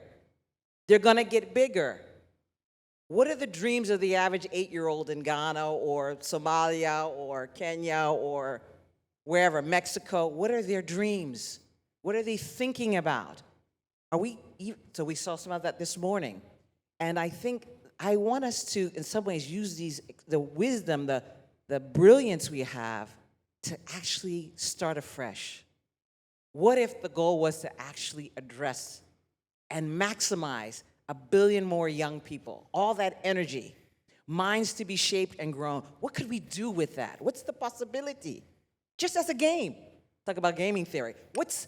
They're going to get bigger. What are the dreams of the average 8-year-old in Ghana or Somalia or Kenya or wherever, Mexico? What are their dreams? What are they thinking about? So we saw some of that this morning. And I think I want us to, in some ways, use the wisdom, the brilliance we have to actually start afresh. What if the goal was to actually address and maximize 1 billion more young people, all that energy, minds to be shaped and grown? What could we do with that? What's the possibility? Just as a game. Talk about gaming theory. What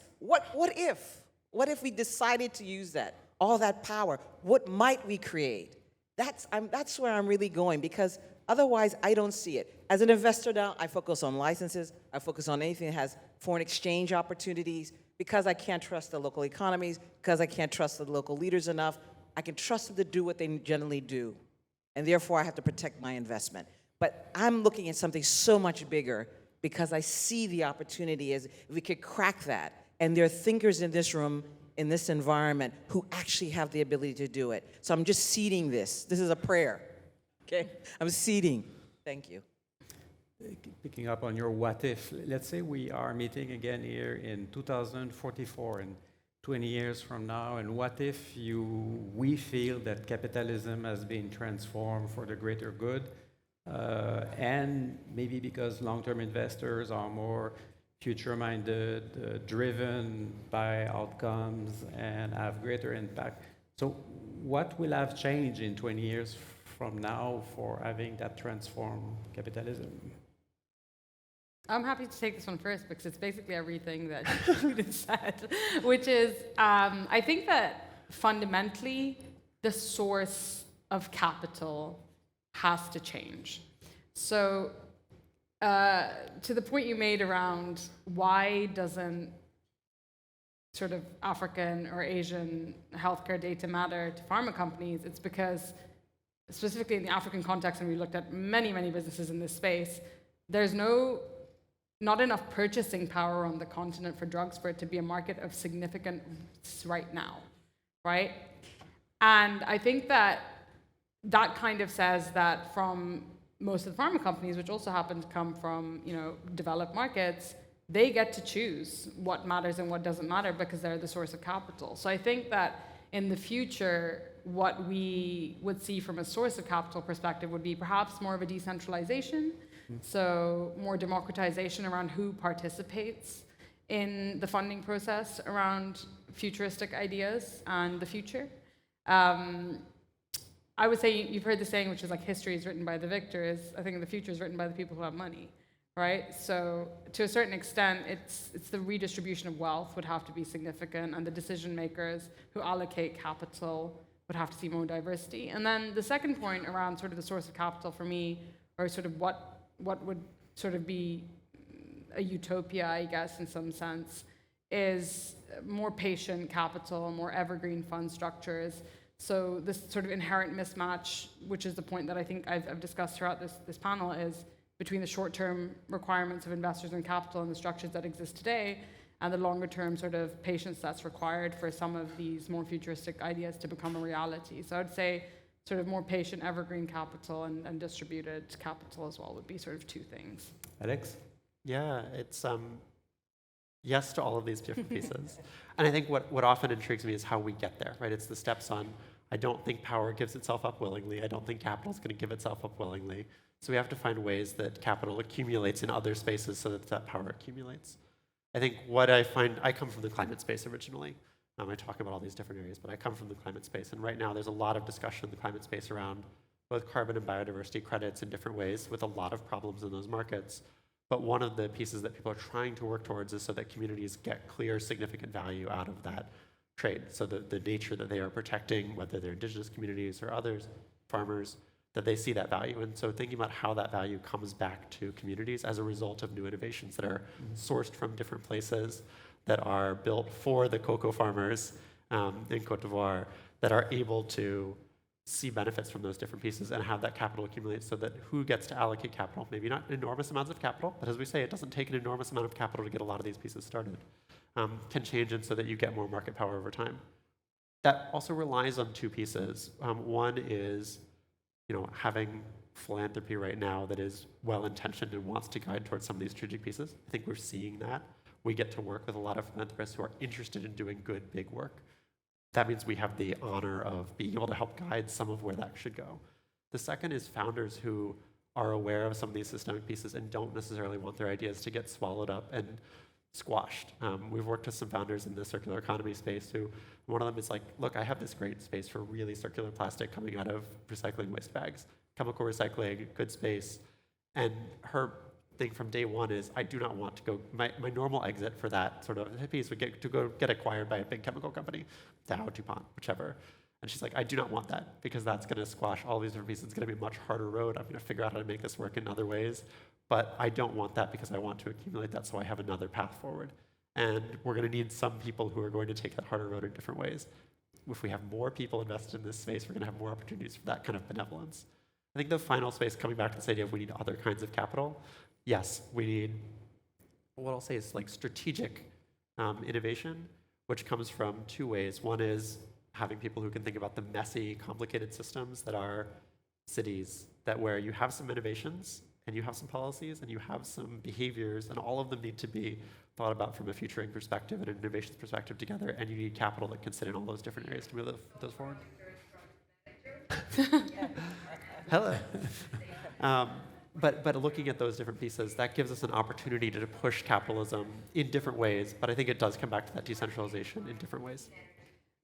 if? What if we decided to use that, all that power? What might we create? That's where I'm really going, because otherwise I don't see it. As an investor now, I focus on licenses. I focus on anything that has foreign exchange opportunities, because I can't trust the local economies, because I can't trust the local leaders enough. I can trust them to do what they generally do, and therefore I have to protect my investment. But I'm looking at something so much bigger, because I see the opportunity as if we could crack that. And there are thinkers in this room, in this environment, who actually have the ability to do it. So I'm just seeding this. This is a prayer, okay? I'm seeding. Thank you. Picking up on your what if, let's say we are meeting again here in 2044, and 20 years from now, and what if we feel that capitalism has been transformed for the greater good, and maybe because long-term investors are more future-minded, driven by outcomes, and have greater impact. So what will have changed in 20 years from now for having that transformed capitalism? I'm happy to take this one first, because it's basically everything that Judith said, which is, I think that fundamentally the source of capital has to change. So to the point you made around why doesn't sort of African or Asian healthcare data matter to pharma companies, it's because specifically in the African context, and we looked at many, many businesses in this space, there's not enough purchasing power on the continent for drugs for it to be a market of significance right now, right? And I think that kind of says that from most of the pharma companies, which also happen to come from, developed markets, they get to choose what matters and what doesn't matter, because they're the source of capital. So I think that in the future, what we would see from a source of capital perspective would be perhaps more of a decentralization. So more democratization around who participates in the funding process around futuristic ideas and the future. I would say, you've heard the saying, which is like history is written by the victors. I think the future is written by the people who have money, right? So to a certain extent, it's the redistribution of wealth would have to be significant, and the decision makers who allocate capital would have to see more diversity. And then the second point around sort of the source of capital for me, or sort of what would sort of be a utopia, I guess, in some sense, is more patient capital, more evergreen fund structures. So this sort of inherent mismatch, which is the point that I think I've discussed throughout this panel, is between the short-term requirements of investors and capital and the structures that exist today, and the longer-term sort of patience that's required for some of these more futuristic ideas to become a reality. So I'd say sort of more patient evergreen capital and distributed capital as well would be sort of two things. Alex? Yeah, it's yes to all of these different pieces. And I think what often intrigues me is how we get there, right? It's the steps on, I don't think power gives itself up willingly. I don't think capital is going to give itself up willingly. So we have to find ways that capital accumulates in other spaces so that that power accumulates. I think what I find, I come from the climate space originally. I talk about all these different areas, but I come from the climate space. And right now there's a lot of discussion in the climate space around both carbon and biodiversity credits in different ways with a lot of problems in those markets. But one of the pieces that people are trying to work towards is so that communities get clear, significant value out of that trade. So the nature that they are protecting, whether they're indigenous communities or others, farmers, that they see that value. And so thinking about how that value comes back to communities as a result of new innovations that are sourced from different places, that are built for the cocoa farmers in Cote d'Ivoire, that are able to see benefits from those different pieces and have that capital accumulate so that who gets to allocate capital, maybe not enormous amounts of capital, but as we say, it doesn't take an enormous amount of capital to get a lot of these pieces started, can change and so that you get more market power over time. That also relies on two pieces. One is, having philanthropy right now that is well-intentioned and wants to guide towards some of these strategic pieces. I think we're seeing that. We get to work with a lot of philanthropists who are interested in doing good, big work. That means we have the honor of being able to help guide some of where that should go. The second is founders who are aware of some of these systemic pieces and don't necessarily want their ideas to get swallowed up and squashed. We've worked with some founders in the circular economy space who, one of them is like, look, I have this great space for really circular plastic coming out of recycling waste bags, chemical recycling, good space. And her thing from day one is, I do not want to go, my normal exit for that sort of piece would get acquired by a big chemical company, Dow, DuPont, whichever. And she's like, I do not want that because that's going to squash all these different pieces. It's going to be a much harder road. I'm going to figure out how to make this work in other ways. But I don't want that because I want to accumulate that so I have another path forward. And we're going to need some people who are going to take that harder road in different ways. If we have more people invested in this space, we're going to have more opportunities for that kind of benevolence. I think the final space, coming back to this idea of we need other kinds of capital, yes, we need, what I'll say is like strategic innovation, which comes from two ways. One is having people who can think about the messy, complicated systems that are cities, that where you have some innovations, and you have some policies, and you have some behaviors, and all of them need to be thought about from a futuring perspective and an innovations perspective together, and you need capital that can sit in all those different areas to move those forward. Hello. But looking at those different pieces, that gives us an opportunity to push capitalism in different ways, but I think it does come back to that decentralization in different ways.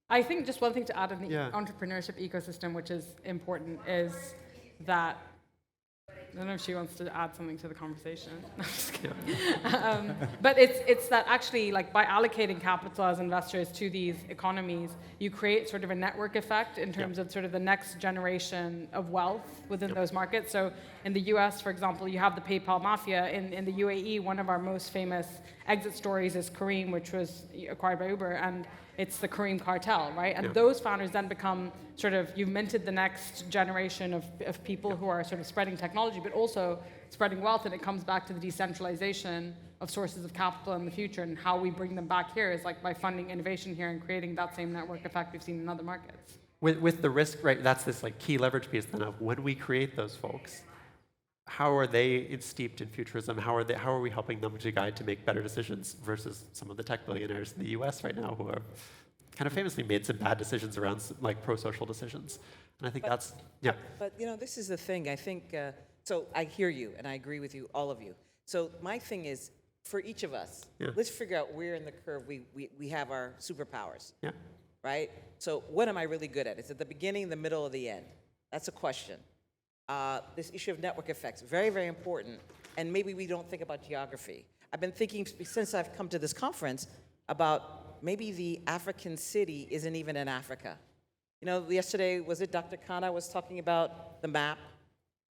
I think just one thing to add in the entrepreneurship ecosystem, which is important, is that I don't know if she wants to add something to the conversation. No, I'm just kidding. But it's that actually, like, by allocating capital as investors to these economies, you create sort of a network effect in terms of sort of the next generation of wealth within those markets. So in the US, for example, you have the PayPal mafia. In the UAE, one of our most famous exit stories is Careem, which was acquired by Uber, and it's the Careem cartel, right? And those founders then become sort of, you've minted the next generation of people who are sort of spreading technology, but also spreading wealth, and it comes back to the decentralization of sources of capital in the future, and how we bring them back here is like by funding innovation here and creating that same network effect we've seen in other markets. With the risk, right, that's this like key leverage piece then of when we create those folks, how are they steeped in futurism? How are we helping them to guide to make better decisions versus some of the tech billionaires in the US right now who are kind of famously made some bad decisions around like pro-social decisions. And I think But this is the thing. I think, so I hear you and I agree with you, all of you. So my thing is, for each of us, let's figure out where in the curve we have our superpowers, right? So what am I really good at? Is it the beginning, the middle, or the end? That's a question. This issue of network effects, very, very important. And maybe we don't think about geography. I've been thinking, since I've come to this conference, about maybe the African city isn't even in Africa. Yesterday, was it Dr. Khanna was talking about the map?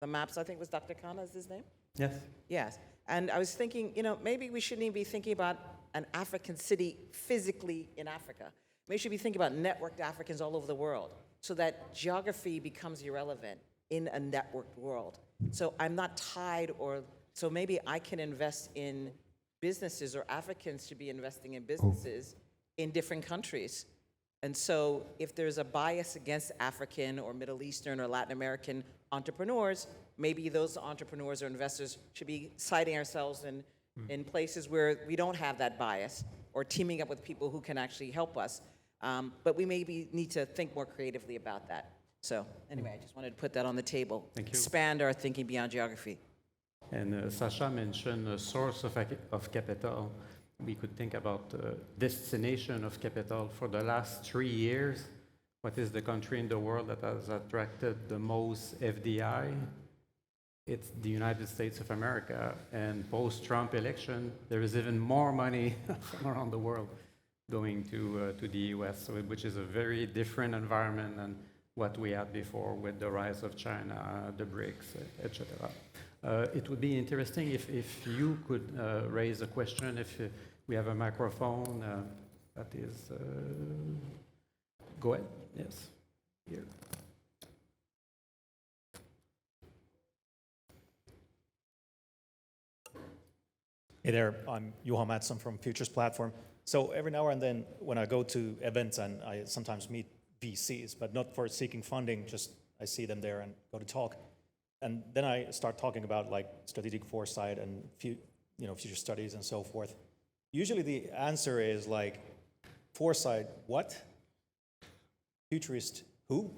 The maps, I think was Dr. Khanna, is his name? Yes. Yes. And I was thinking, maybe we shouldn't even be thinking about an African city physically in Africa. Maybe we should be thinking about networked Africans all over the world so that geography becomes irrelevant in a networked world. So I'm not tied so maybe I can invest in businesses, or Africans should be investing in businesses in different countries. And so if there's a bias against African or Middle Eastern or Latin American entrepreneurs, maybe those entrepreneurs or investors should be citing ourselves in places where we don't have that bias, or teaming up with people who can actually help us. But we maybe need to think more creatively about that. So anyway, I just wanted to put that on the table. Thank you. Expand our thinking beyond geography. And Sacha mentioned a source of capital. We could think about destination of capital. For the last 3 years, what is the country in the world that has attracted the most FDI? It's the United States of America. And post-Trump election, there is even more money from around the world going to the US, which is a very different environment than what we had before with the rise of China, the BRICS, etc. It would be interesting if you could raise a question, if we have a microphone that is... go ahead. Yes. Here. Hey there, I'm Johan Mattsson from Futurists platform. So every now and then when I go to events, and I sometimes meet VCs, but not for seeking funding, just I see them there and go to talk. And then I start talking about like strategic foresight and future studies and so forth. Usually the answer is like, foresight, what? Futurist, who?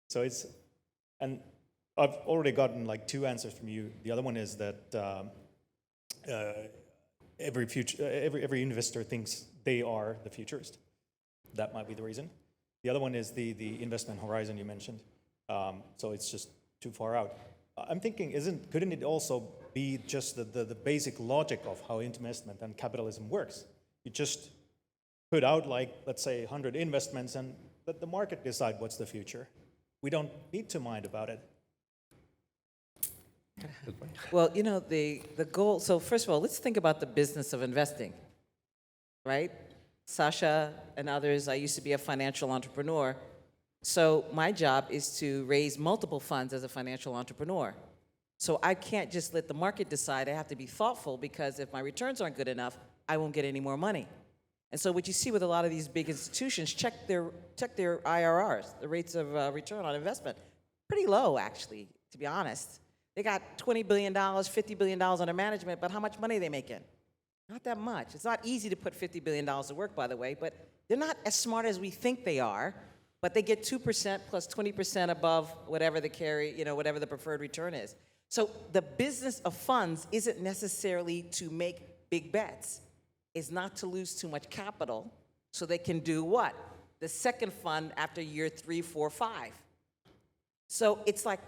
So it's, and I've already gotten like 2 answers from you. The other one is that every investor thinks they are the futurist. That might be the reason. The other one is the investment horizon you mentioned. So it's just too far out. I'm thinking, couldn't it also be just the basic logic of how investment and capitalism works? You just put out like, let's say 100 investments and let the market decide what's the future. We don't need to mind about it. Well, the goal, so first of all, let's think about the business of investing, right? Sacha and others, I used to be a financial entrepreneur. So my job is to raise multiple funds as a financial entrepreneur. So I can't just let the market decide. I have to be thoughtful, because if my returns aren't good enough, I won't get any more money. And so what you see with a lot of these big institutions, check their IRRs, the rates of return on investment. Pretty low, actually, to be honest. They got $20 billion, $50 billion under management, but how much money are they making? Not that much. It's not easy to put $50 billion to work, by the way, but they're not as smart as we think they are, but they get 2% plus 20% above whatever the whatever the preferred return is. So the business of funds isn't necessarily to make big bets. It's not to lose too much capital so they can do what? The second fund after year 3, 4, 5. So it's like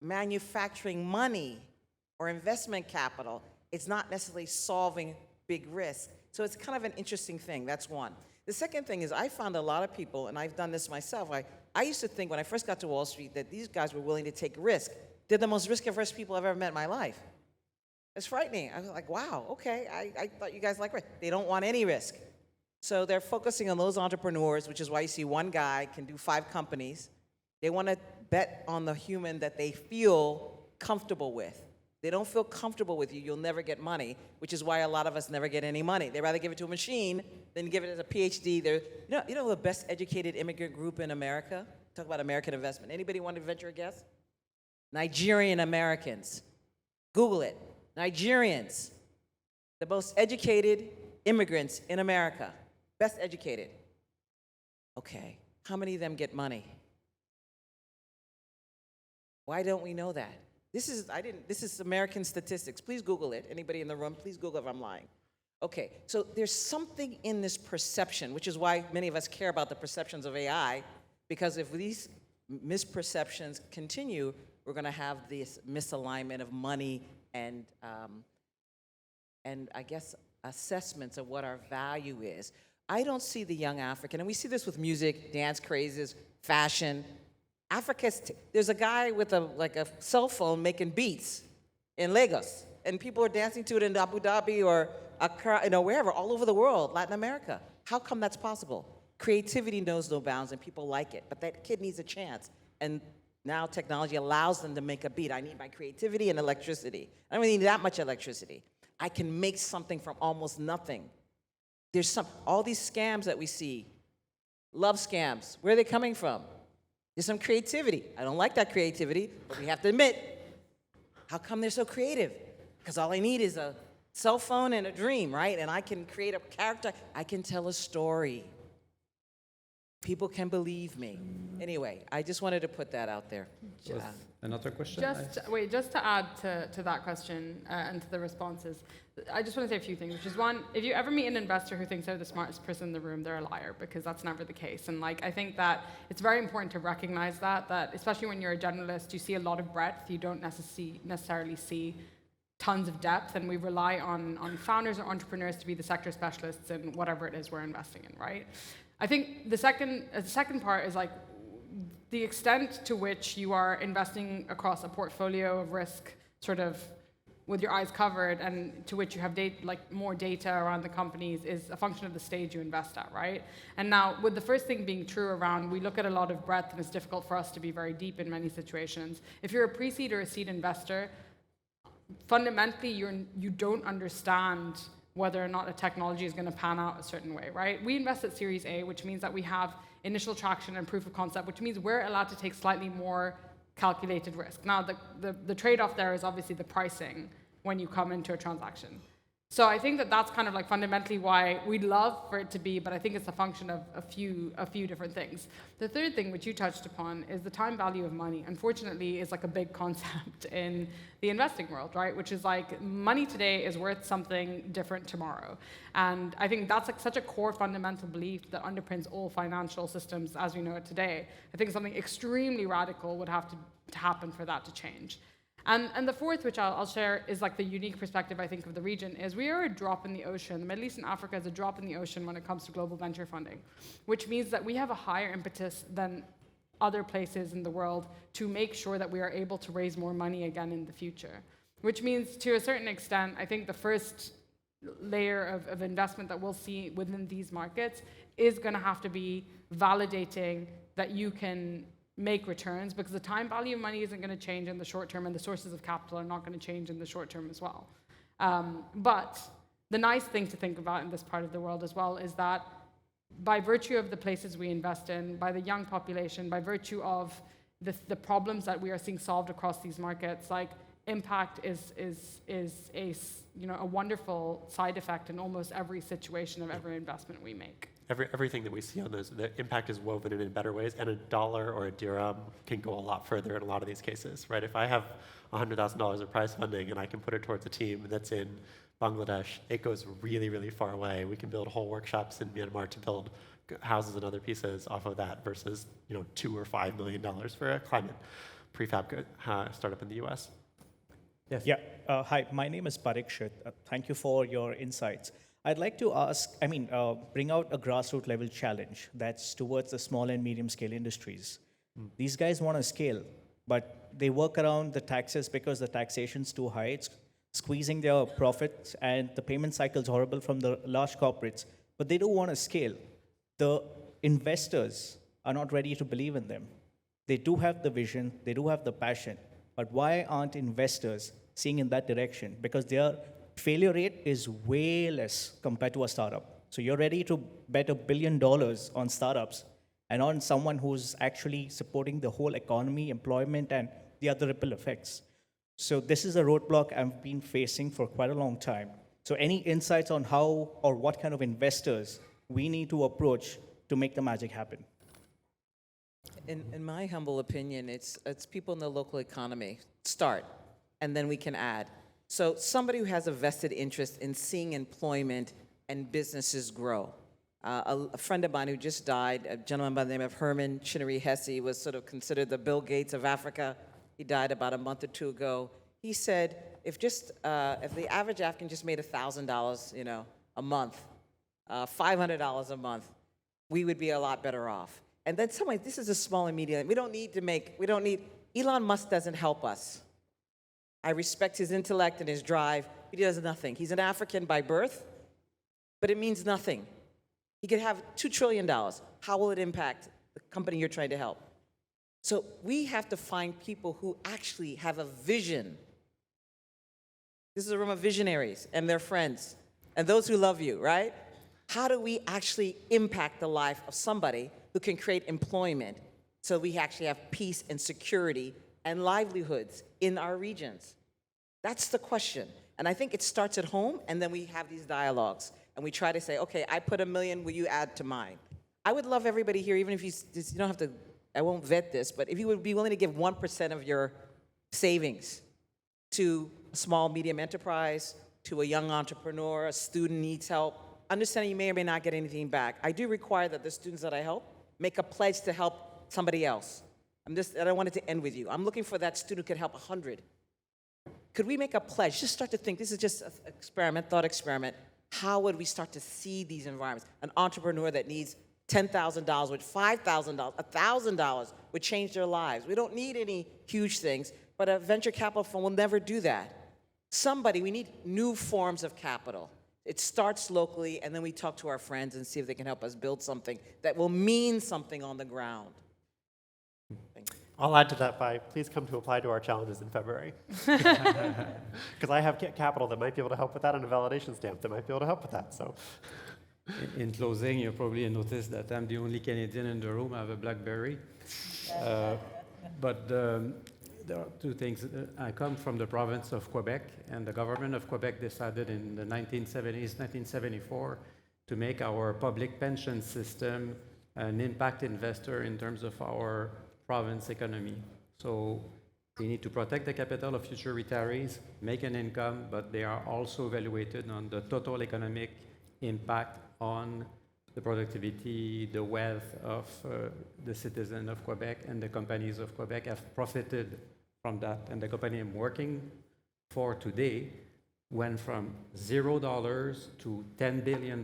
manufacturing money or investment capital. It's not necessarily solving big risk. So it's kind of an interesting thing. That's one. The second thing is, I found a lot of people, and I've done this myself, I used to think when I first got to Wall Street that these guys were willing to take risk. They're the most risk-averse people I've ever met in my life. It's frightening. I was like, wow, okay, I thought you guys liked risk. They don't want any risk. So they're focusing on those entrepreneurs, which is why you see one guy can do 5 companies. They want to bet on the human that they feel comfortable with. They don't feel comfortable with you, you'll never get money, which is why a lot of us never get any money. They'd rather give it to a machine than give it as a PhD. They're, you know the best educated immigrant group in America? Talk about American investment. Anybody want to venture a guess? Nigerian Americans. Google it. Nigerians. The most educated immigrants in America. Best educated. Okay, how many of them get money? Why don't we know that? This is American statistics. Please Google it. Anybody in the room, please Google if I'm lying. Okay, so there's something in this perception, which is why many of us care about the perceptions of AI, because if these misperceptions continue, we're going to have this misalignment of money and I guess assessments of what our value is. I don't see the young African, and we see this with music, dance crazes, fashion. There's a guy with a cell phone making beats in Lagos, and people are dancing to it in Abu Dhabi or Accra, wherever, all over the world, Latin America. How come that's possible? Creativity knows no bounds and people like it, but that kid needs a chance. And now technology allows them to make a beat. I need my creativity and electricity. I don't need that much electricity. I can make something from almost nothing. There's all these scams that we see, love scams, where are they coming from? There's some creativity. I don't like that creativity, but we have to admit, how come they're so creative? Because all I need is a cell phone and a dream, right? And I can create a character. I can tell a story. People can believe me. Anyway, I just wanted to put that out there. Was another question? Just to add to that question and to the responses, I just want to say a few things, which is one, if you ever meet an investor who thinks they're the smartest person in the room, they're a liar, because that's never the case. And I think that it's very important to recognize that especially when you're a generalist, you see a lot of breadth, you don't necessarily see tons of depth, and we rely on founders or entrepreneurs to be the sector specialists in whatever it is we're investing in, right? I think the second part is the extent to which you are investing across a portfolio of risk, sort of with your eyes covered, and to which you have more data around the companies is a function of the stage you invest at, right? And now, with the first thing being true around, we look at a lot of breadth, and it's difficult for us to be very deep in many situations. If you're a pre-seed or a seed investor, fundamentally, you don't understand whether or not a technology is going to pan out a certain way, right? We invest at Series A, which means that we have initial traction and proof of concept, which means we're allowed to take slightly more calculated risk. Now, the trade-off there is obviously the pricing when you come into a transaction. So I think that's kind of fundamentally why we'd love for it to be, but I think it's a function of a few different things. The third thing, which you touched upon, is the time value of money. Unfortunately, is a big concept in the investing world, right? Which is money today is worth something different tomorrow. And I think that's such a core fundamental belief that underpins all financial systems as we know it today. I think something extremely radical would have to happen for that to change. And the fourth, which I'll share, is the unique perspective, I think, of the region, is we are a drop in the ocean. The Middle East and Africa is a drop in the ocean when it comes to global venture funding, which means that we have a higher impetus than other places in the world to make sure that we are able to raise more money again in the future. Which means, to a certain extent, I think the first layer of investment that we'll see within these markets is going to have to be validating that you can make returns, because the time value of money isn't going to change in the short term, and the sources of capital are not going to change in the short term as well. But the nice thing to think about in this part of the world as well is that by virtue of the places we invest in, by the young population, by virtue of the problems that we are seeing solved across these markets, impact is a wonderful side effect in almost every situation of every investment we make. Everything that we see on those, the impact is woven in better ways, and a dollar or a dirham can go a lot further in a lot of these cases, right? If I have $100,000 of prize funding and I can put it towards a team that's in Bangladesh, it goes really, really far away. We can build whole workshops in Myanmar to build houses and other pieces off of that versus $2 or $5 million for a climate prefab startup in the US. Yes. Yeah. Hi, my name is Parikshit. Thank you for your insights. I'd like to bring out a grassroots level challenge that's towards the small and medium scale industries. These guys want to scale, but they work around the taxes because the taxation's too high. It's squeezing their profits, and the payment cycle is horrible from the large corporates, but they do want to scale. The investors are not ready to believe in them. They do have the vision, they do have the passion, but why aren't investors seeing in that direction? Because their failure rate is way less compared to a startup. So you're ready to bet $1 billion on startups and on someone who's actually supporting the whole economy, employment, and the other ripple effects. So this is a roadblock I've been facing for quite a long time. So any insights on how or what kind of investors we need to approach to make the magic happen? In my humble opinion, it's people in the local economy. Start, and then we can add. So somebody who has a vested interest in seeing employment and businesses grow. A friend of mine who just died, a gentleman by the name of Herman Chinnery Hesse, was sort of considered the Bill Gates of Africa. He died about a month or two ago. He said, if the average African just made $1,000, a month, $500 a month, we would be a lot better off. And then this is a small and medium. Elon Musk doesn't help us. I respect his intellect and his drive, but he does nothing. He's an African by birth, but it means nothing. He could have $2 trillion. How will it impact the company you're trying to help? So we have to find people who actually have a vision. This is a room of visionaries and their friends and those who love you, right? How do we actually impact the life of somebody who can create employment so we actually have peace and security and livelihoods in our regions? That's the question. And I think it starts at home, and then we have these dialogues. And we try to say, okay, I put $1 million, will you add to mine? I would love everybody here, even if you don't have to, I won't vet this, but if you would be willing to give 1% of your savings to a small, medium enterprise, to a young entrepreneur, a student needs help, understanding you may or may not get anything back. I do require that the students that I help make a pledge to help somebody else. I don't want it to end with you. I'm looking for that student who could help 100. Could we make a pledge? Just start to think, this is just an experiment, thought experiment. How would we start to see these environments? An entrepreneur that needs $10,000 with $5,000, $1,000 would change their lives. We don't need any huge things, but a venture capital fund will never do that. We need new forms of capital. It starts locally, and then we talk to our friends and see if they can help us build something that will mean something on the ground. Thank you. I'll add to that by please come to apply to our challenges in February. Because I have capital that might be able to help with that and a validation stamp that might be able to help with that. So, In closing, you probably noticed that I'm the only Canadian in the room. I have a BlackBerry. But there are two things. I come from the province of Quebec, and the government of Quebec decided in the 1970s, 1974, to make our public pension system an impact investor in terms of our province economy. So they need to protect the capital of future retirees, make an income, but they are also evaluated on the total economic impact on the productivity, the wealth of the citizens of Quebec, and the companies of Quebec have profited from that. And the company I'm working for today went from $0 to $10 billion,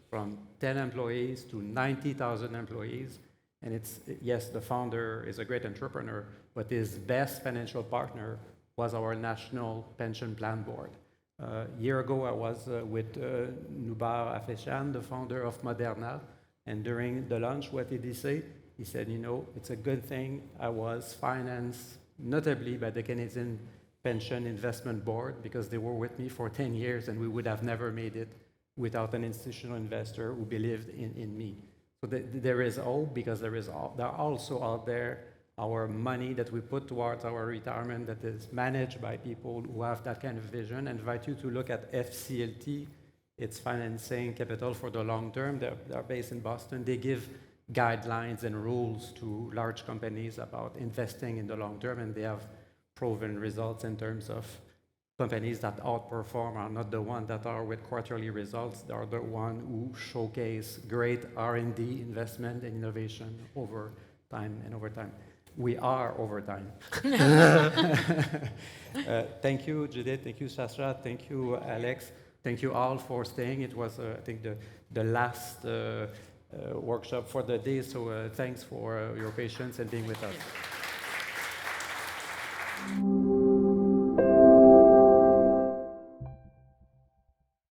from 10 employees to 90,000 employees. And it's, yes, the founder is a great entrepreneur, but his best financial partner was our National Pension Plan Board. A year ago, I was with Noubar Afeshan, the founder of Moderna, and during the lunch, what did he say? He said, you know, it's a good thing I was financed notably by the Canadian Pension Investment Board, because they were with me for 10 years, and we would have never made it without an institutional investor who believed in me. So there is hope, because there are also out there our money that we put towards our retirement that is managed by people who have that kind of vision. I invite you to look at FCLT. It's Financing Capital for the Long Term. They're based in Boston. They give guidelines and rules to large companies about investing in the long term, and they have proven results in terms of companies that outperform are not the ones that are with quarterly results. They are the ones who showcase great R&D investment and innovation over time and over time. We are over time. Thank you, Judith. Thank you, Sacha. Thank you, Alex. Thank you all for staying. It was, I think, the last workshop for the day, so thanks for your patience and being with us.